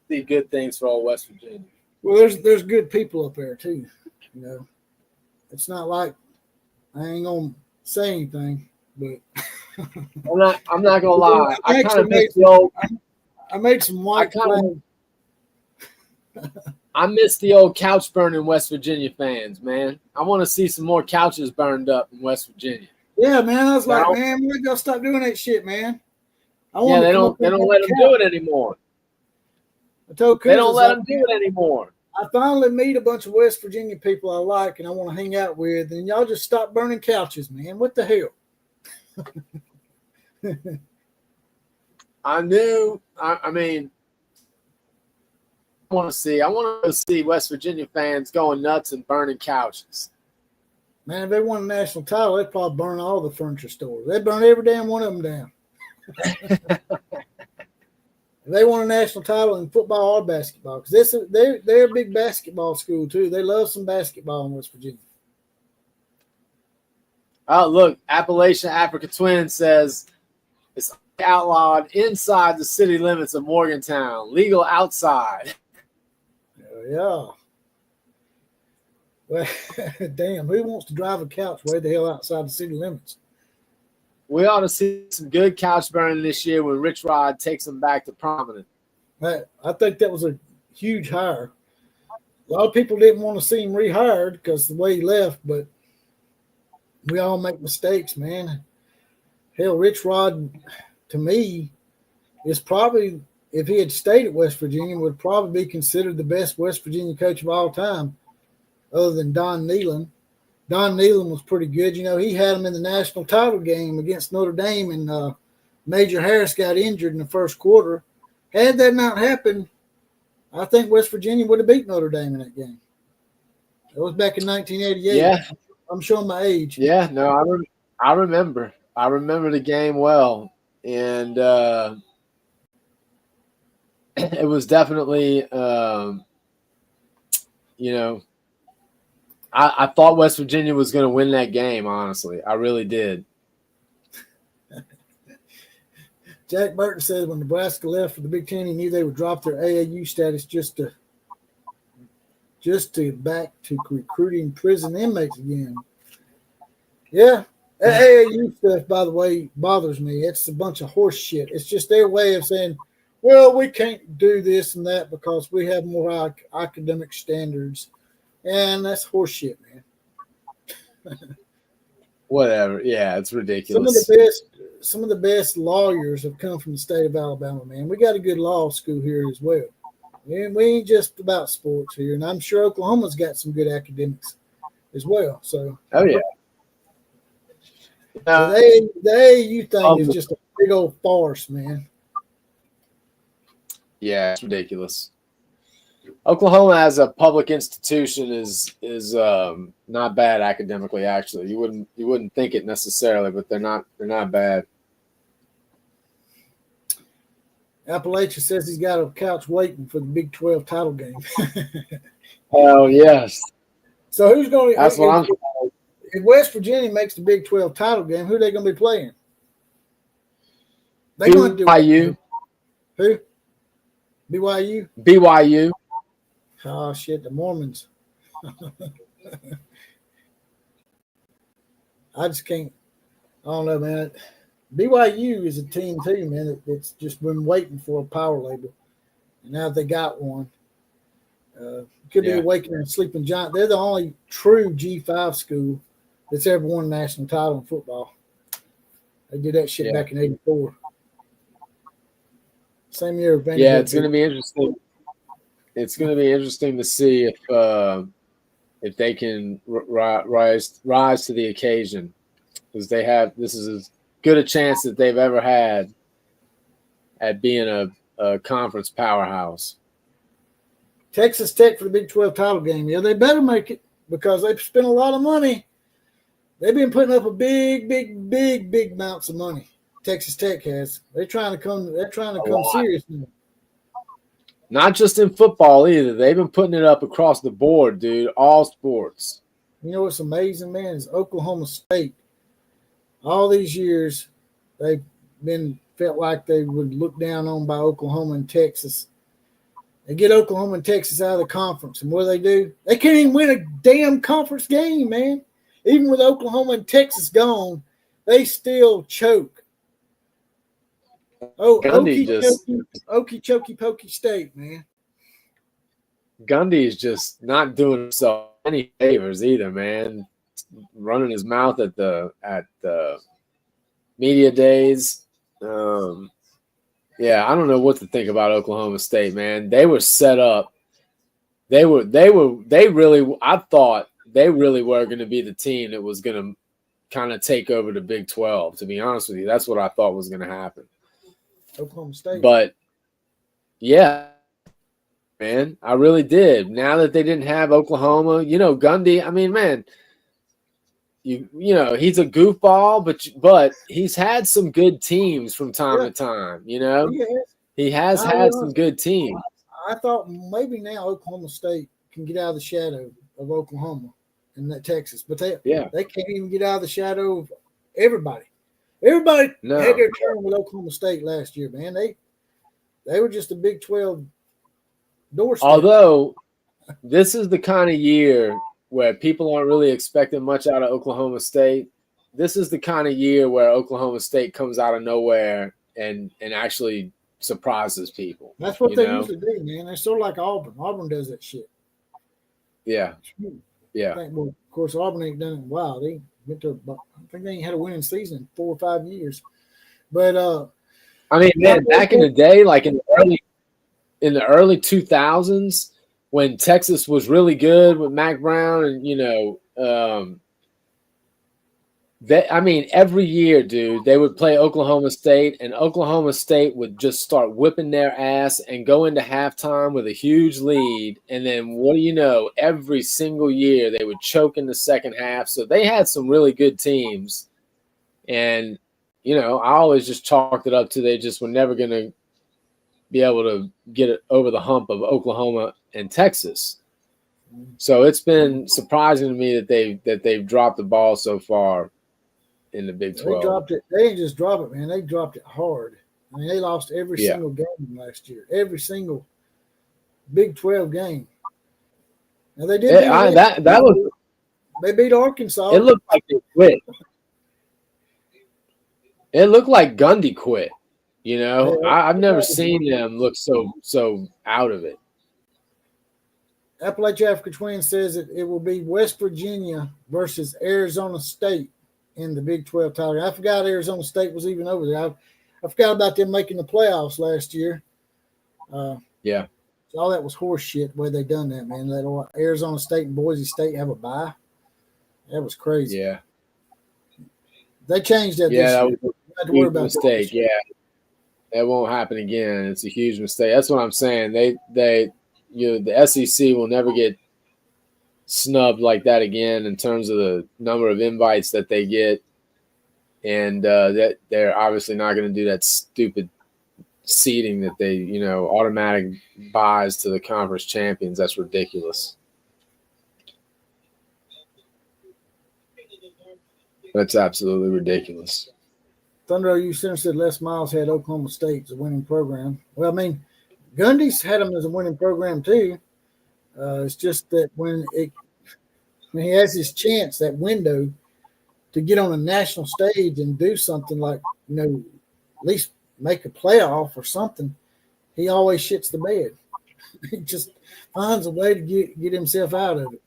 good things for old West Virginia. Well, there's good people up there too. It's not like I ain't gonna say anything, but I'm not gonna lie. I kind of miss the old. I made some white flag. I miss the old couch burning West Virginia fans, man. I want to see some more couches burned up in West Virginia. Yeah, man. I was like, man, we gotta stop doing that shit, man. They don't let them do it anymore. I told Coos, they don't let them do it anymore. I finally meet a bunch of West Virginia people I like and I want to hang out with, and y'all just stop burning couches, man. What the hell? I mean, I want to see West Virginia fans going nuts and burning couches. Man, if they won a national title, they'd probably burn all the furniture stores. They'd burn every damn one of them down. If they won a national title in football or basketball, because they're a big basketball school too. They love some basketball in West Virginia. Oh, look, Appalachia Africa Twin says it's outlawed inside the city limits of Morgantown, legal outside. Yeah. Well, damn, who wants to drive a couch way the hell outside the city limits? We ought to see some good couch burning this year when Rich Rod takes them back to prominence. I think that was a huge hire. A lot of people didn't want to see him rehired because the way he left, but we all make mistakes, man. Hell, Rich Rod, to me, is probably, if he had stayed at West Virginia, would probably be considered the best West Virginia coach of all time, other than Don Nehlen. Don Nehlen was pretty good. You know, he had him in the national title game against Notre Dame, and Major Harris got injured in the first quarter. Had that not happened, I think West Virginia would have beat Notre Dame in that game. That was back in 1988. Yeah. I'm showing my age. Yeah, no, I remember. I remember the game well, and it was definitely, I thought West Virginia was going to win that game. Honestly, I really did. Jack Burton said when Nebraska left for the Big Ten, he knew they would drop their AAU status just to back to recruiting prison inmates again. Yeah, that AAU stuff, by the way, bothers me. It's a bunch of horse shit. It's just their way of saying, well, we can't do this and that because we have more academic standards. And that's horse shit, man. Whatever. Yeah, it's ridiculous. Some of the best lawyers have come from the state of Alabama, man. We got a good law school here as well. And we ain't just about sports here. And I'm sure Oklahoma's got some good academics as well. So, oh, yeah. The AAU thing is just a big old farce, man. Yeah, it's ridiculous. Oklahoma as a public institution is not bad academically. Actually, you wouldn't think it necessarily, but they're not bad. Appalachia says he's got a couch waiting for the Big 12 title game. Oh yes. So who's going to? That's what I'm. If West Virginia makes the Big 12 title game, who are they going to be playing? They're going to do BYU. Who? BYU. BYU. Oh shit, the Mormons. I just can't. I don't know, man. BYU is a team too, man. That's just been waiting for a power label, and now they got one. Could be awakening a sleeping giant. They're the only true G5 school that's ever won a national title in football. They did that shit back in '84. Same year. Yeah, it's going to be interesting. It's going to be interesting to see if they can rise to the occasion, because this is as good a chance that they've ever had at being a conference powerhouse. Texas Tech for the Big 12 title game. Yeah, they better make it because they've spent a lot of money. They've been putting up a big amounts of money. Texas Tech has. They're trying to come serious now. Not just in football either. They've been putting it up across the board, dude. All sports. You know what's amazing, man, is Oklahoma State. All these years, they've felt like they would look down on by Oklahoma and Texas. They get Oklahoma and Texas out of the conference, and what do? They can't even win a damn conference game, man. Even with Oklahoma and Texas gone, they still choke. Oh, Okie choky pokey state, man. Gundy is just not doing himself any favors either, man. Running his mouth at the media days. Yeah, I don't know what to think about Oklahoma State, man. They were set up. I thought they really were going to be the team that was going to kind of take over the Big 12, to be honest with you. That's what I thought was going to happen. Oklahoma State. But, yeah, man, I really did. Now that they didn't have Oklahoma, Gundy, I mean, man, you know, he's a goofball, but he's had some good teams from time to time, He has had some good teams. I thought maybe now Oklahoma State can get out of the shadow of Oklahoma and Texas, but they can't even get out of the shadow of everybody. Everybody had their turn with Oklahoma State last year, man. They were just a Big 12 doorstep. Although this is the kind of year where people aren't really expecting much out of Oklahoma State. This is the kind of year where Oklahoma State comes out of nowhere and actually surprises people. That's what you they know? usually do, man. They're sort of like Auburn. Auburn does that shit. Yeah. Yeah. Well, of course, Auburn ain't done it in a while. They went to, I think they ain't had a winning season in 4 or 5 years. But I mean, man, back in the day, like in the early 2000s, when Texas was really good with Mac Brown, and every year, dude, they would play Oklahoma State, and Oklahoma State would just start whipping their ass and go into halftime with a huge lead. And then, what do you know? Every single year, they would choke in the second half. So they had some really good teams. And, I always just chalked it up to they just were never going to be able to get it over the hump of Oklahoma and Texas. So it's been surprising to me that they've dropped the ball so far in the Big 12. They dropped it. They didn't just drop it, man. They dropped it hard. I mean, they lost every single game last year. Every single Big 12 game. Now they did. They beat Arkansas. It looked like they quit. It looked like Gundy quit. I've never seen them look so out of it. Appalachia Africa Twin says it will be West Virginia versus Arizona State in the Big 12 title. I forgot Arizona State was even over there. I forgot about them making the playoffs last year. Yeah. All that was horse shit the way they done that, man. That Arizona State and Boise State have a bye. That was crazy. Yeah. They changed that this year. That was a huge mistake. Yeah. That won't happen again. It's a huge mistake. That's what I'm saying. The SEC will never get snubbed like that again in terms of the number of invites that they get, and that they're obviously not going to do that stupid seeding that they automatic buys to the conference champions. That's ridiculous. That's absolutely ridiculous. Thunder OU Center said Les Miles had Oklahoma State as a winning program. Well, I mean, Gundy's had them as a winning program too. It's just that when he has his chance, that window to get on a national stage and do something like, at least make a playoff or something, he always shits the bed. He just finds a way to get himself out of it.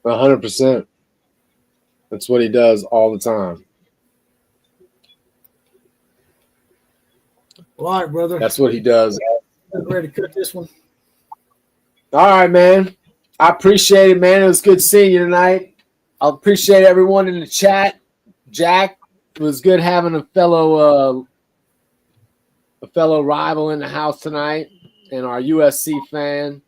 100%. That's what he does all the time. All right, brother. That's what he does. I'm ready to cut this one. All right, man. I appreciate it, man. It was good seeing you tonight. I appreciate everyone in the chat. Jack, it was good having a fellow rival in the house tonight, and our USC fan.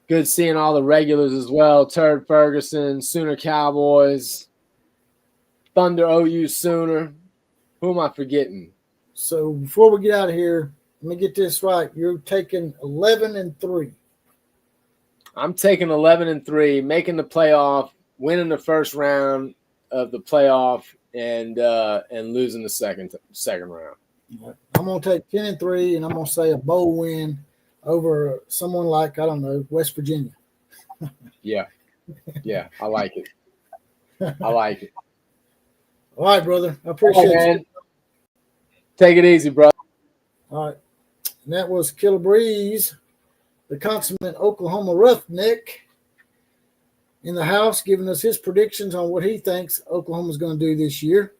Good seeing all the regulars as well. Turd Ferguson, Sooner Cowboys, Thunder OU Sooner. Who am I forgetting? So before we get out of here, let me get this right. You're taking 11-3. I'm taking 11-3, making the playoff, winning the first round of the playoff, and losing the second round. I'm gonna take 10-3, and I'm gonna say a bowl win over someone like, I don't know, West Virginia. Yeah, I like it. I like it. All right, brother. I appreciate it. Take it easy, bro. All right. And that was Killer Breeze, the consummate Oklahoma roughneck, in the house, giving us his predictions on what he thinks Oklahoma's going to do this year.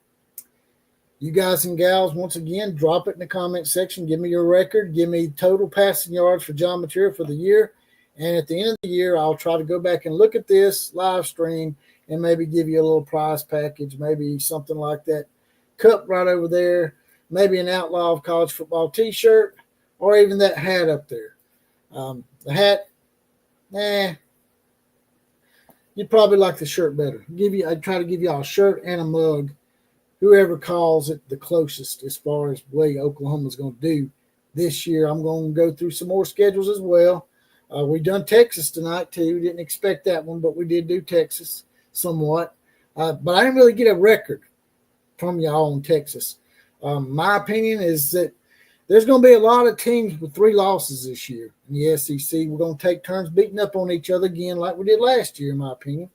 You guys and gals, once again, drop it in the comment section. Give me your record. Give me total passing yards for John Mateer for the year. And at the end of the year, I'll try to go back and look at this live stream and maybe give you a little prize package, maybe something like that cup right over there, maybe an Outlaw of College Football t-shirt, or even that hat up there. The hat, you'd probably like the shirt better. I'd try to give y'all a shirt and a mug, whoever calls it the closest as far as the way Oklahoma's going to do this year. I'm going to go through some more schedules as well. We done Texas tonight too. Didn't expect that one, but we did do Texas somewhat. But I didn't really get a record from y'all on Texas. My opinion is that there's going to be a lot of teams with 3 losses this year in the SEC. We're going to take turns beating up on each other again like we did last year, in my opinion.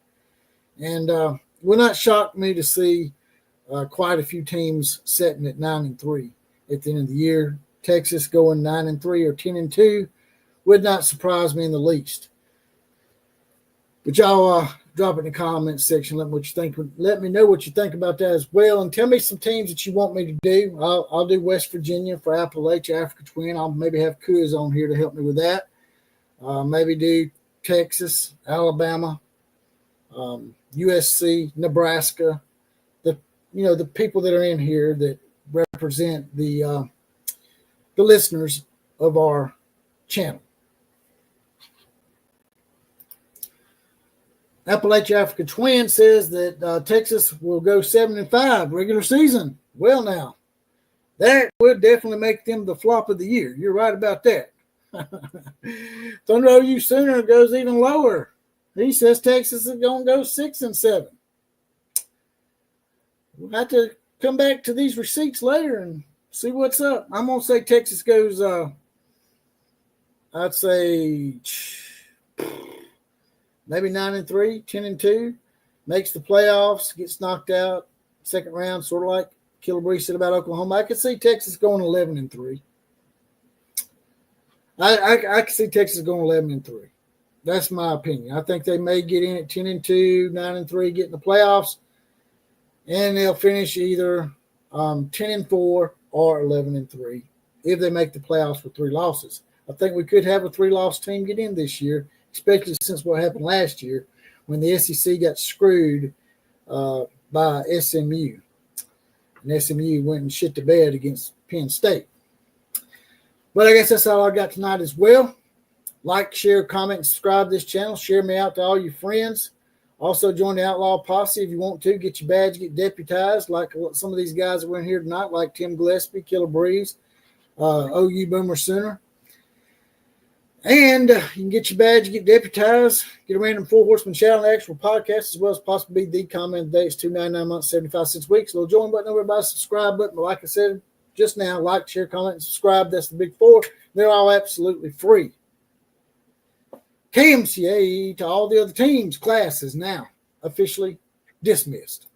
And will not shock me to see quite a few teams setting at 9-3. at the end of the year. Texas going 9-3 or 10-2 would not surprise me in the least. But y'all drop it in the comments section. Let me know what you think about that as well, and tell me some teams that you want me to do. I'll do West Virginia for Appalachia Africa Twin. I'll maybe have Kuz on here to help me with that. Maybe do Texas, Alabama, USC, Nebraska. The people that are in here that represent the listeners of our channel. Appalachia Africa Twin says that Texas will go 7-5 regular season. Well, now, that would definitely make them the flop of the year. You're right about that. Thunder OU Sooner goes even lower. He says Texas is going to go 6-7. We'll have to come back to these receipts later and see what's up. I'm going to say Texas goes, I'd say maybe 9-3, 10-2, makes the playoffs, gets knocked out, second round, sort of like Killebrew said about Oklahoma. I could see Texas going 11-3. I could see Texas going 11-3. That's my opinion. I think they may get in at 10-2, 9-3, get in the playoffs, and they'll finish either 10-4 or 11-3 if they make the playoffs with 3 losses. I think we could have a 3-loss team get in this year, especially since what happened last year when the SEC got screwed by SMU. And SMU went and shit the bed against Penn State. But I guess that's all I got tonight as well. Like, share, comment, and subscribe to this channel. Share me out to all your friends. Also, join the Outlaw Posse if you want to. Get your badge, get deputized, like some of these guys that were in here tonight, like Tim Gillespie, Killer Breeze, OU Boomer Sooner. And you can get your badge, get deputized, get a random 4 Horseman shout and actual podcast, as well as possibly the comment today. It's $2.99 months, 75 cents a week. So join button over by the subscribe button. But like I said just now, like, share, comment, and subscribe. That's the big 4. They're all absolutely free. KMCA to all the other teams, class is now officially dismissed.